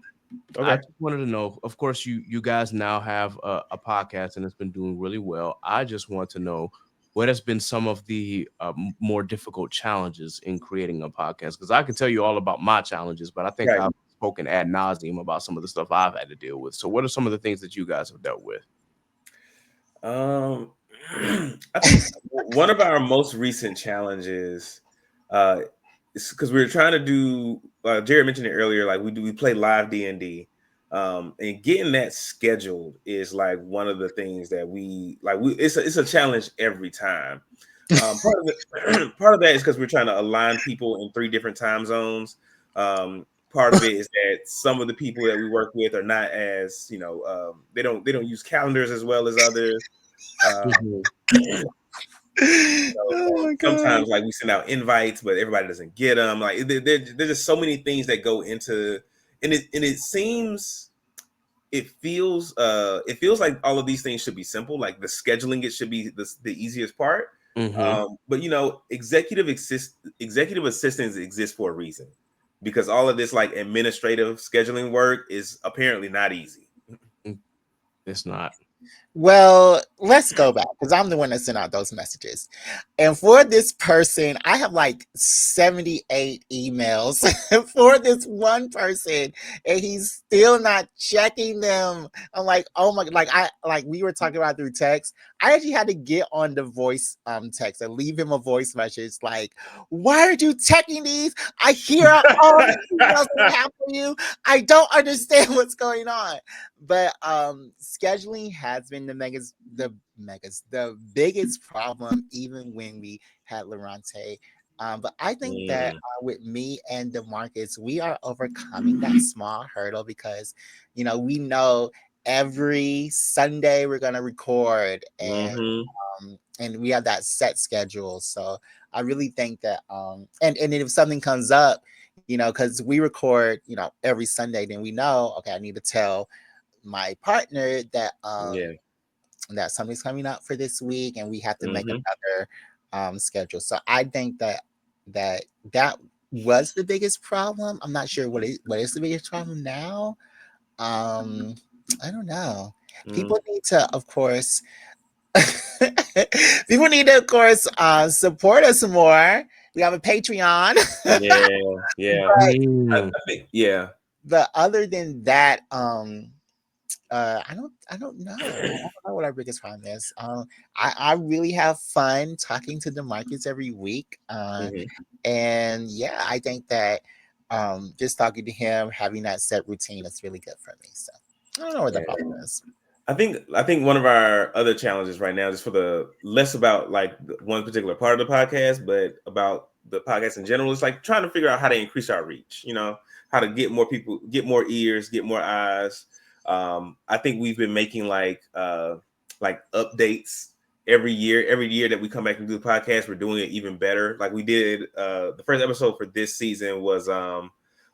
Okay. I just wanted to know, of course, you guys now have a podcast and it's been doing really well. I just want to know what has been some of the more difficult challenges in creating a podcast, because I can tell you all about my challenges, but I think I've spoken ad nauseum about some of the stuff I've had to deal with. So what are some of the things that you guys have dealt with? I think one of our most recent challenges is because we were trying to do, Jared mentioned it earlier, like we play live D&D, and getting that scheduled is like one of the things that it's a challenge every time. Part of that is because we're trying to align people in 3 different time zones. Part of it is that some of the people that we work with are not as, they don't use calendars as well as others. Sometimes like we send out invites, but everybody doesn't get them. Like there's just so many things that go into, and it seems, it feels like all of these things should be simple. Like the scheduling, it should be the easiest part. But executive assistants exist for a reason, because all of this like administrative scheduling work is apparently not easy. It's not. Well, let's go back because I'm the one that sent out those messages. And for this person, I have like 78 emails for this one person, and he's still not checking them. I'm like, oh my, like we were talking about through text. I actually had to get on the voice text and leave him a voice message like, why are you checking these? I hear all the emails that have for you. I don't understand what's going on. But scheduling has been the biggest problem, even when we had Lorante. But I think that with me and D'Marcus, we are overcoming that small hurdle because, we know every Sunday we're gonna record, and we have that set schedule. So I really think that and if something comes up, because we record, every Sunday, then we know, okay, I need to tell my partner that that something's coming up for this week, and we have to make another schedule. So I think that was the biggest problem. I'm not sure what is the biggest problem now. I don't know. People need to, of course, support us more. We have a Patreon. I think, But other than that, I don't know. I don't know what our biggest problem is. I really have fun talking to DeMarcus every week. Mhm. And yeah, I think that just talking to him, having that set routine is really good for me. So I don't know what the Yeah. problem is. I think one of our other challenges right now, just for the less about like one particular part of the podcast, but about the podcast in general, is like trying to figure out how to increase our reach. You know, how to get more people, get more ears, get more eyes. I think we've been making like updates every year. Every year that we come back and do the podcast, we're doing it even better. Like we did the first episode for this season was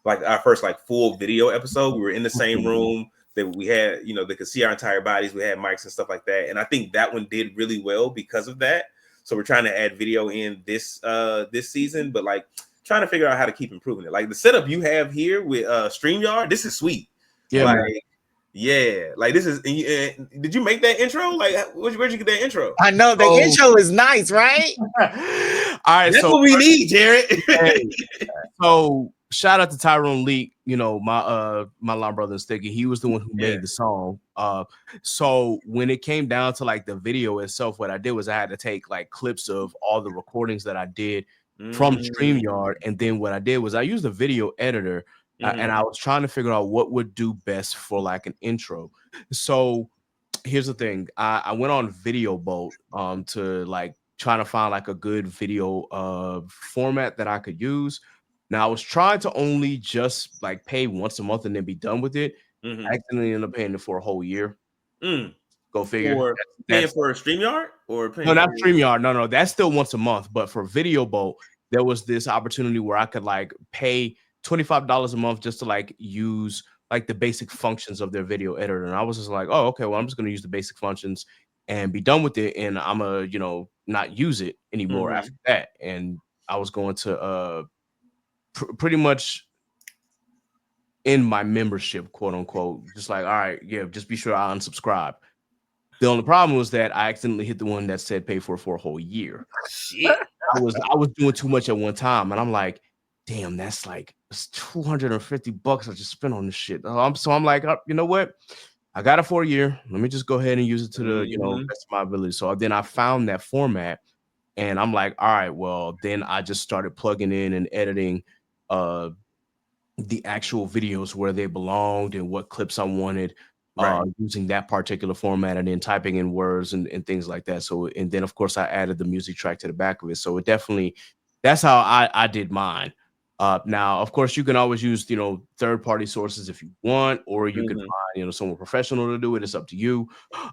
like our first like full video episode. We were in the same room. That we had, you know, they could see our entire bodies. We had mics and stuff like that. And I think that one did really well because of that. So we're trying to add video in this season, but like trying to figure out how to keep improving it. Like the setup you have here with StreamYard, this is sweet. Yeah, like, man. yeah, like this is. Did you make that intro? Like, where'd you get that intro? I know the intro is nice, right? All right, That's so what we need, Jared. Hey, so shout out to Tyrone Leak, you know, my line brother and Sticky. He was the one who made the song. So when it came down to like the video itself, what I did was I had to take like clips of all the recordings that I did from StreamYard, and then what I did was I used a video editor, and I was trying to figure out what would do best for like an intro. So here's the thing: I went on Video Boat to like trying to find like a good video format that I could use. Now I was trying to only just like pay once a month and then be done with it. I accidentally ended up paying it for a whole year. Go figure. Or paying for a StreamYard or paying no, not for StreamYard. No, that's still once a month. But for Video Boat, there was this opportunity where I could like pay $25 a month just to like use like the basic functions of their video editor. And I was just like, oh, okay, well, I'm just going to use the basic functions and be done with it. And I'm going to, you know, not use it anymore after that. And I was going to pretty much end my membership, quote unquote. Just like, all right, yeah, just be sure I unsubscribe. The only problem was that I accidentally hit the one that said pay for a whole year. shit. I was doing too much at one time, and I'm like, damn, that's like it's $250 I just spent on this shit. So I'm like, you know what? I got it for a year. Let me just go ahead and use it to the you know best of my ability. So then I found that format, and I'm like, all right, well, then I just started plugging in and editing the actual videos where they belonged and what clips I wanted. Using that particular format and then typing in words and things like that. So, and then of course I added the music track to the back of it. So it definitely, that's how I did mine. Now, of course, you can always use, you know, third-party sources if you want, or you can find, you know, someone professional to do it. It's up to you.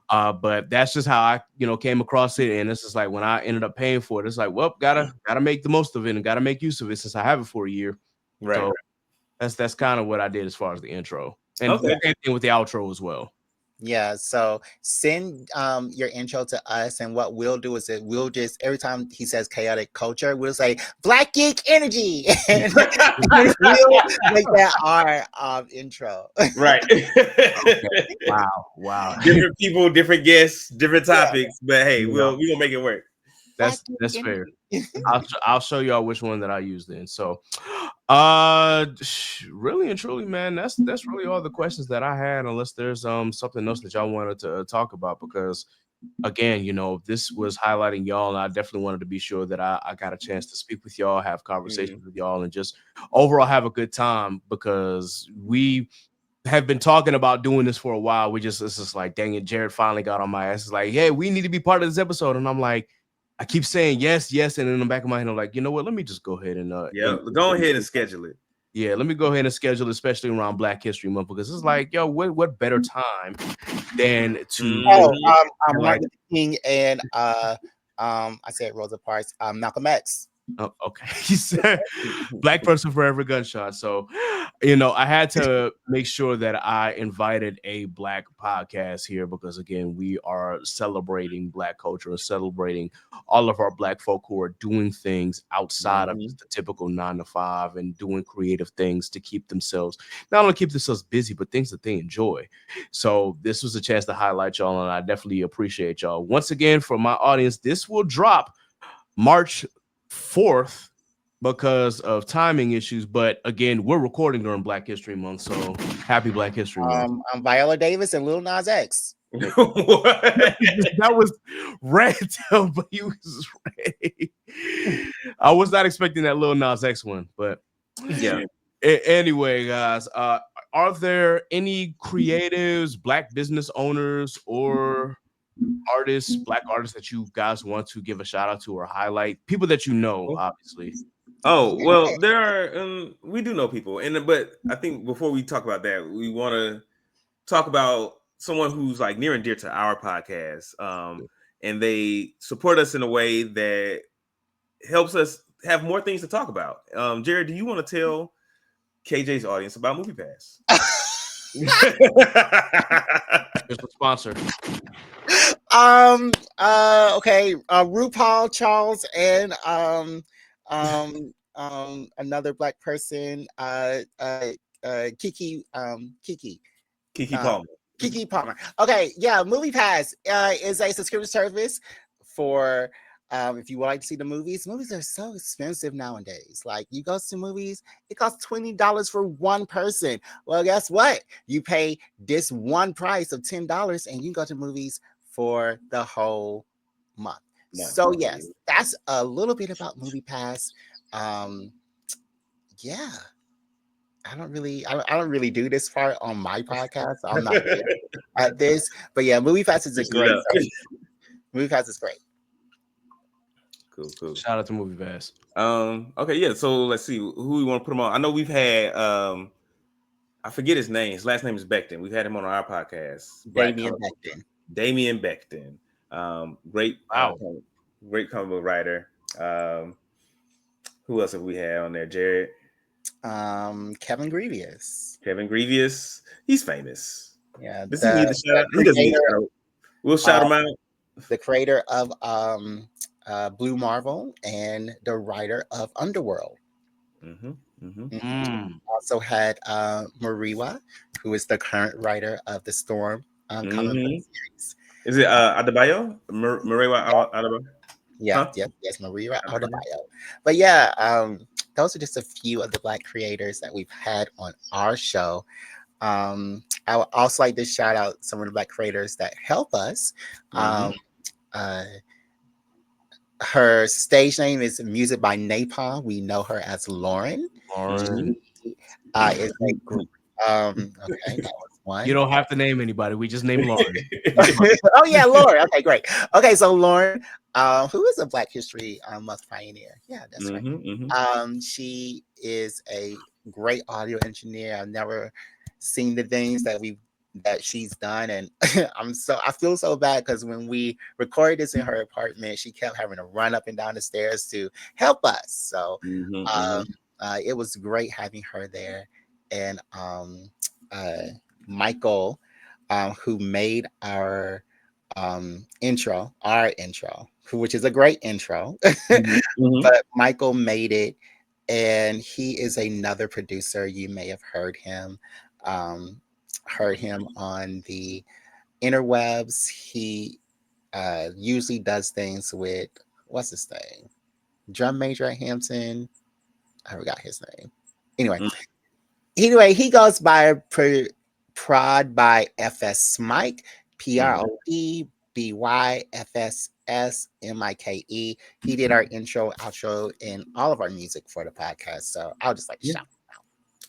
But that's just how I, you know, came across it. And it's just like when I ended up paying for it, it's like, well, gotta make the most of it and gotta make use of it since I have it for a year. Right. So that's kind of what I did as far as the intro. And Okay. same thing with the outro as well. Yeah, so send your intro to us, and what we'll do is that we'll just every time he says chaotic culture, we'll say Black Geek Energy, and we'll make that our intro. Right. Okay. Wow. Different people, different guests, different topics, but hey, we're gonna make it work. That's fair. I'll show y'all which one that I use then. So really and truly, man, that's really all the questions that I had, unless there's something else that y'all wanted to talk about, because again, you know, this was highlighting y'all, and I definitely wanted to be sure that I got a chance to speak with y'all, have conversations with y'all, and just overall have a good time, because we have been talking about doing this for a while. It's just like, dang it, Jared finally got on my ass. It's like, hey, we need to be part of this episode. And I'm like, I keep saying yes, and in the back of my head, I'm like, you know what? Let me just go ahead and go ahead and schedule it. Yeah, let me go ahead and schedule it, especially around Black History Month, because it's like, yo, what better time than to Martin Luther King and I said Rosa Parks, Malcolm X. Oh, okay. He said Black person for every gunshot. So, you know, I had to make sure that I invited a Black podcast here, because again, we are celebrating Black culture and celebrating all of our Black folk who are doing things outside of just the typical 9-to-5 and doing creative things to keep themselves, not only keep themselves busy, but things that they enjoy. So this was a chance to highlight y'all, and I definitely appreciate y'all. Once again, for my audience, this will drop March 4th, because of timing issues. But again, we're recording during Black History Month, so happy Black History Month. I'm Viola Davis and Lil Nas X. What? That was random, but he was ready. I was not expecting that Lil Nas X one, but Yeah. Anyway, guys, are there any creatives, Black business owners, or artists, Black artists that you guys want to give a shout out to or highlight? People that you know, obviously. Oh, well, there are we do know people, but I think before we talk about that, we want to talk about someone who's like near and dear to our podcast, and they support us in a way that helps us have more things to talk about. Jared, do you want to tell KJ's audience about MoviePass? Just a sponsor. Okay. RuPaul, Charles, and another Black person, Kiki Palmer. Kiki Palmer. Okay, yeah, MoviePass is a subscription service for if you would like to see the movies. Movies are so expensive nowadays. Like, you go to movies, it costs $20 for one person. Well, guess what? You pay this one price of $10 and you can go to movies for the whole month. So yes, that's a little bit about MoviePass. Yeah. I don't really do this part on my podcast. So I'm not good at this, but yeah, MoviePass is a great. MoviePass is great. Cool. Shout out to MoviePass. Okay, yeah. So let's see who we want to put him on. I know we've had I forget his name. His last name is Becton. We've had him on our podcast. Damian Becton. Great, great comic book writer. Who else have we had on there? Jared. Kevin Grievous. He's famous. Yeah. Does he need a shout out? He doesn't need a shout out. We'll shout him out. The creator of Blue Marvel and the writer of Underworld. Also had Mariwa, who is the current writer of the Storm comic book series. Is it Adebayo? Mariwa Adebayo? Yeah, yes, Mariwa Adebayo. But yeah, those are just a few of the Black creators that we've had on our show. I would also like to shout out some of the Black creators that help us. Her stage name is Music by Napalm. We know her as Lauren. Okay, that was one. You don't have to name anybody. We just name Lauren. Oh yeah, Lauren. Okay, great. Okay, so Lauren, who is a Black History Month pioneer. Yeah, that's right. She is a great audio engineer. I've never seen the things that she's done, and I feel so bad because when we recorded this in her apartment, she kept having to run up and down the stairs to help us. So it was great having her there, and Michael, who made our intro, which is a great intro, but Michael made it, and he is another producer. You may have heard him on the interwebs. He usually does things with, what's his name? Drum major at Hampton. I forgot his name. Anyway, he goes by Prod by FS Mike, PRODBYFSSMIKE. He did our intro, outro, and all of our music for the podcast. So I'll just shout him out.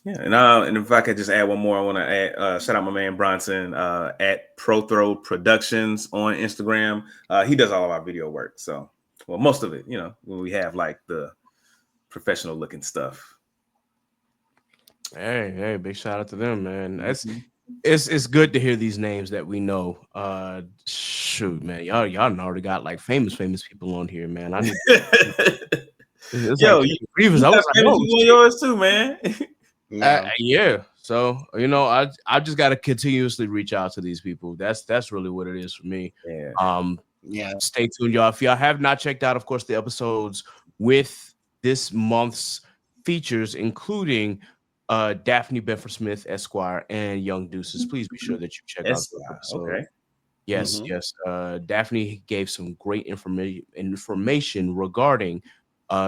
Yeah, and if I could just add one more, I want to add shout out my man Bronson at Prothrow Productions on Instagram. He does all of our video work, so most of it, when we have like the professional looking stuff. Hey, big shout out to them, man. It's good to hear these names that we know. Shoot, man, y'all already got like famous people on here, man. I need. Grievous. I was like, one yours too, man. Yeah. So I just got to continuously reach out to these people. That's really what it is for me. Stay tuned, y'all. If y'all have not checked out, of course, the episodes with this month's features, including Daphne Bedford Smith, Esquire, and Young Deuces, please be sure that you check out the episode. Okay. Yes. Daphne gave some great information regarding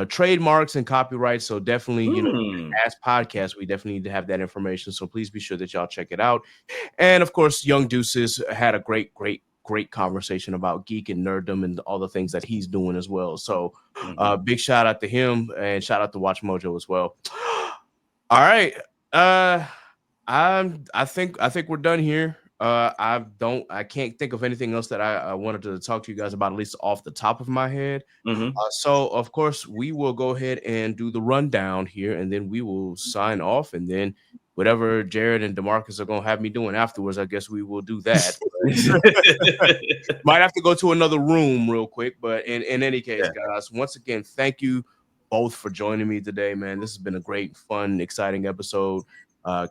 trademarks and copyrights. So definitely, Hmm. as podcasts, we definitely need to have that information. So please be sure that y'all check it out. And of course, Young Deuces had a great conversation about geek and nerddom and all the things that he's doing as well. So big shout out to him and shout out to Watch Mojo as well. All right. I think we're done here. I can't think of anything else that I wanted to talk to you guys about, at least off the top of my head. So of course we will go ahead and do the rundown here, and then we will sign off, and then whatever Jared and DeMarcus are gonna have me doing afterwards, I guess we will do that. Might have to go to another room real quick, but in any case, guys, once again, thank you both for joining me today, man. This has been a great, fun, exciting episode.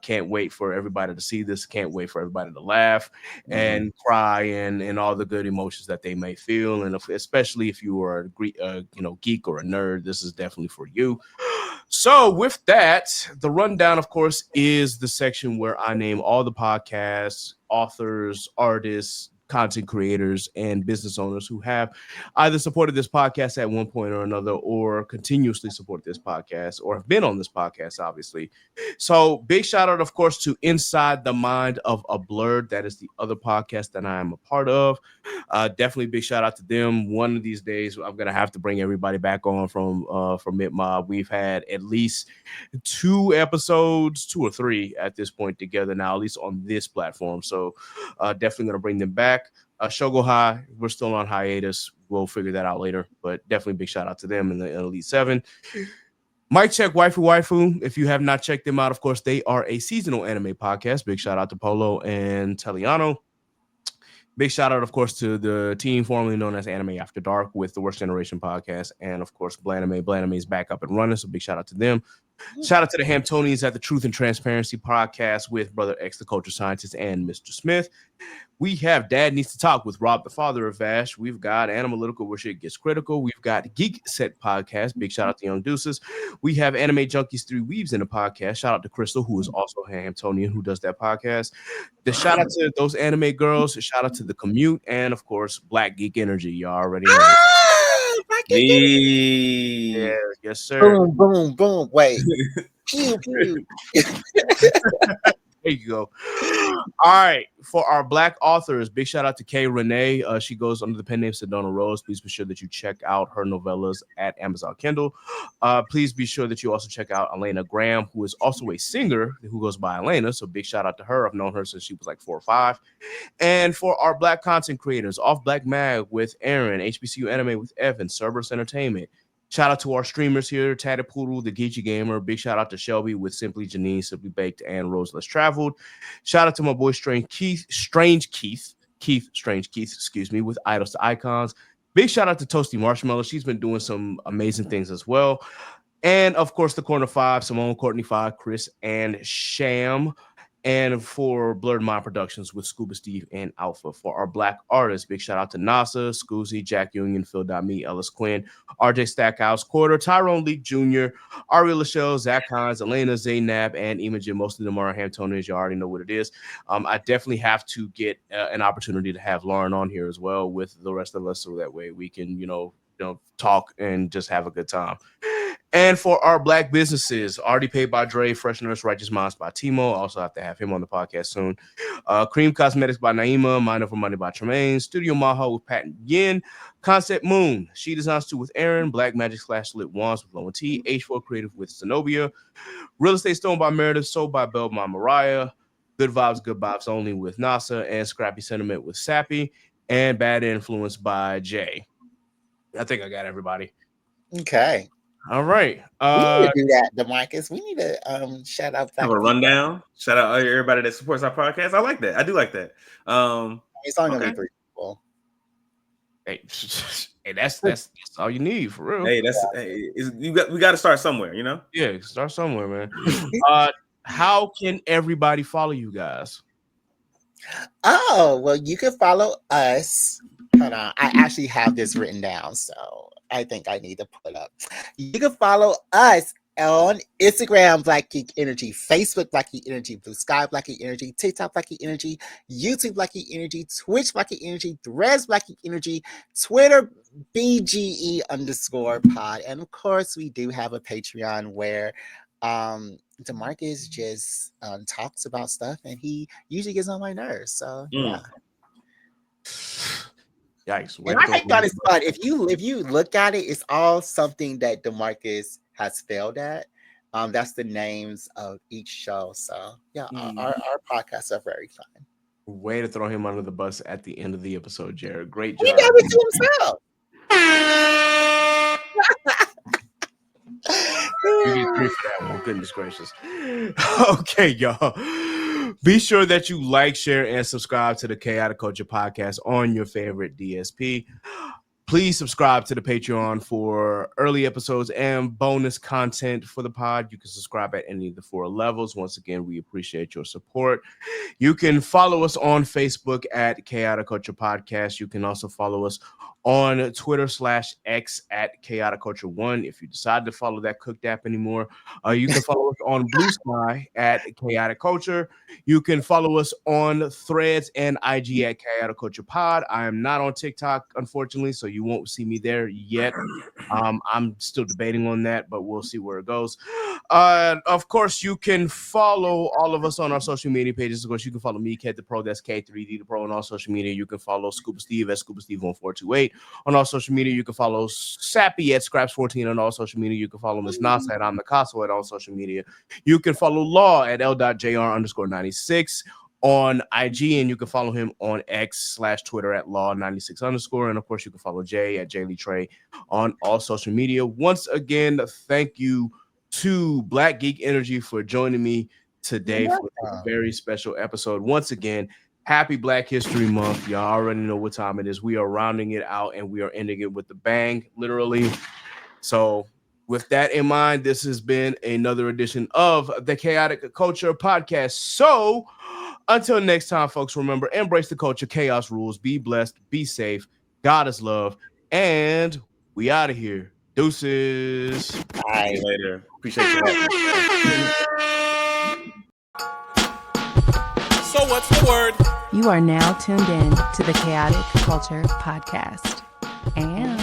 Can't wait for everybody to see this. Can't wait for everybody to laugh and cry and all the good emotions that they may feel. And especially if you are a geek or a nerd, this is definitely for you. So with that, the rundown, of course, is the section where I name all the podcasts, authors, artists, content creators, and business owners who have either supported this podcast at one point or another, or continuously support this podcast, or have been on this podcast, obviously. So big shout out, of course, to Inside the Mind of a Blurred. That is the other podcast that I am a part of. Definitely big shout out to them. One of these days, I'm gonna have to bring everybody back on from Mid Mob. We've had at least 2 episodes, 2 or 3 at this point together now, at least on this platform. So definitely gonna bring them back. Shogo High, we're still on hiatus. We'll figure that out later, but definitely big shout out to them in the Elite 7. Mic Check Waifu. If you have not checked them out, of course, they are a seasonal anime podcast. Big shout out to Polo and Teliano. Big shout out, of course, to the team formerly known as Anime After Dark with the Worst Generation podcast. And, of course, Blanime. Blanime is back up and running, so big shout out to them. Shout out to the Hamptonians at the Truth and Transparency podcast with Brother X, the Culture Scientist, and Mr. Smith. We have Dad Needs to Talk with Rob, the father of Vash. We've got Analytical, where shit gets critical. We've got Geek Set Podcast. Big shout out to Young Deuces. We have Anime Junkies 3 Weaves in the podcast. Shout out to Crystal, who is also a Hamptonian, who does that podcast. The shout out to those anime girls. Shout out to The Commute. And, of course, Black Geek Energy. Y'all already know. Yeah, yes, sir. Boom, boom, boom. Wait. Pew, pew. There you go. All right. For our Black authors, big shout out to Kay Renee. She goes under the pen name Sedona Rose. Please be sure that you check out her novellas at Amazon Kindle. Please be sure that you also check out Elena Graham, who is also a singer who goes by Elena. So big shout out to her. I've known her since she was like 4 or 5. And for our Black content creators, Off Black Mag with Aaron, HBCU Anime with Evan, Cerberus Entertainment. Shout out to our streamers here, Tatted Poodle, the Geechee Gamer. Big shout out to Shelby with Simply Janine, Simply Baked, and Rose Less Traveled. Shout out to my boy Strange Keith, excuse me, with Idols to Icons. Big shout out to Toasty Marshmallow. She's been doing some amazing things as well. And of course, the Corner 5, Simone, Courtney 5, Chris, and Sham. And for Blurred Mind Productions with Scuba Steve and Alpha. For our Black artists, big shout out to NASA, Scoozy, Jack Union, Phil.me, Ellis Quinn, RJ Stackhouse, Quarter, Tyrone Leak Jr., Ari Lachelle, Zach Hines, Elena Zaynab, and Imogen. Most of them are Hamptonians. You already know what it is. I definitely have to get an opportunity to have Lauren on here as well with the rest of us, so that way we can, talk and just have a good time. And for our Black businesses, Already Paid by Dre, Fresheners, Righteous Minds by Timo. Also have to have him on the podcast soon. Cream Cosmetics by Naima, Mind Over Money by Tremaine, Studio Maha with Pat Yin, Concept Moon, She Designs 2 with Aaron, Black Magic / Lit Wands with Low and T, H4 Creative with Zenobia, Real Estate Stone by Meredith, Sold by Bell by Mariah, Good Vibes Only with NASA, and Scrappy Sentiment with Sappy, and Bad Influence by Jay. I think I got everybody. Okay. All right. We need to do that, DeMarcus. We need to shout out. Have a rundown. Shout out everybody that supports our podcast. I like that. I do like that. It's only gonna be 3 people. Hey, that's all you need for real. Hey, we got to start somewhere, Yeah, start somewhere, man. How can everybody follow you guys? Oh, well, you can follow us. Hold on. I actually have this written down, so I think I need to pull it up. You can follow us on Instagram, Black Geek Energy, Facebook, Black Geek Energy, Blue Sky, Black Geek Energy, TikTok, Black Geek Energy, YouTube, Black Geek Energy, Twitch, Black Geek Energy, Threads, Black Geek Energy, Twitter, BGE_pod. And of course, we do have a Patreon where DeMarcus just talks about stuff, and he usually gets on my nerves. So yeah. Yikes! And I think that is fun. If you look at it, it's all something that DeMarcus has failed at. That's the names of each show. So yeah, our podcasts are very fun. Way to throw him under the bus at the end of the episode, Jared. Great He job. did it to himself. You get 3 for that one. Goodness gracious. Okay, y'all. Be sure that you like, share, and subscribe to the Chaotic Culture Podcast on your favorite DSP. Please subscribe to the Patreon for early episodes and bonus content for the pod. You can subscribe at any of the 4 levels. Once again, we appreciate your support. You can follow us on Facebook at Chaotic Culture Podcast. You can also follow us on Twitter/X at Chaotic Culture 1. If you decide to follow that cooked app anymore, you can follow us on Blue Sky at Chaotic Culture. You can follow us on Threads and IG at Chaotic Culture Pod. I am not on TikTok, unfortunately, so you won't see me there yet. I'm still debating on that, but we'll see where it goes. Of course, you can follow all of us on our social media pages. Of course, you can follow me, Ked the Pro, that's K3D the Pro, on all social media. You can follow Scuba Steve at Scuba Steve 1428 on all social media. You can follow Sappy at Scraps14 on all social media. You can follow Miss Nasa at I'm the Castle at all social media. You can follow Law at L.JR_96 on IG, and you can follow him on X/Twitter at Law96_. And of course, you can follow Jay at Jaylee Trey on all social media. Once again, thank you to Black Geek Energy for joining me today for a very special episode. Once again, happy Black History Month. Y'all already know what time it is. We are rounding it out and we are ending it with a bang, literally. So with that in mind, this has been another edition of the Chaotic Culture Podcast. So until next time, folks, remember, embrace the culture, chaos rules, be blessed, be safe, God is love, and we out of here. Deuces. Bye. See you later. Appreciate you having me. So what's the word? You are now tuned in to the Chaotic Culture Podcast. And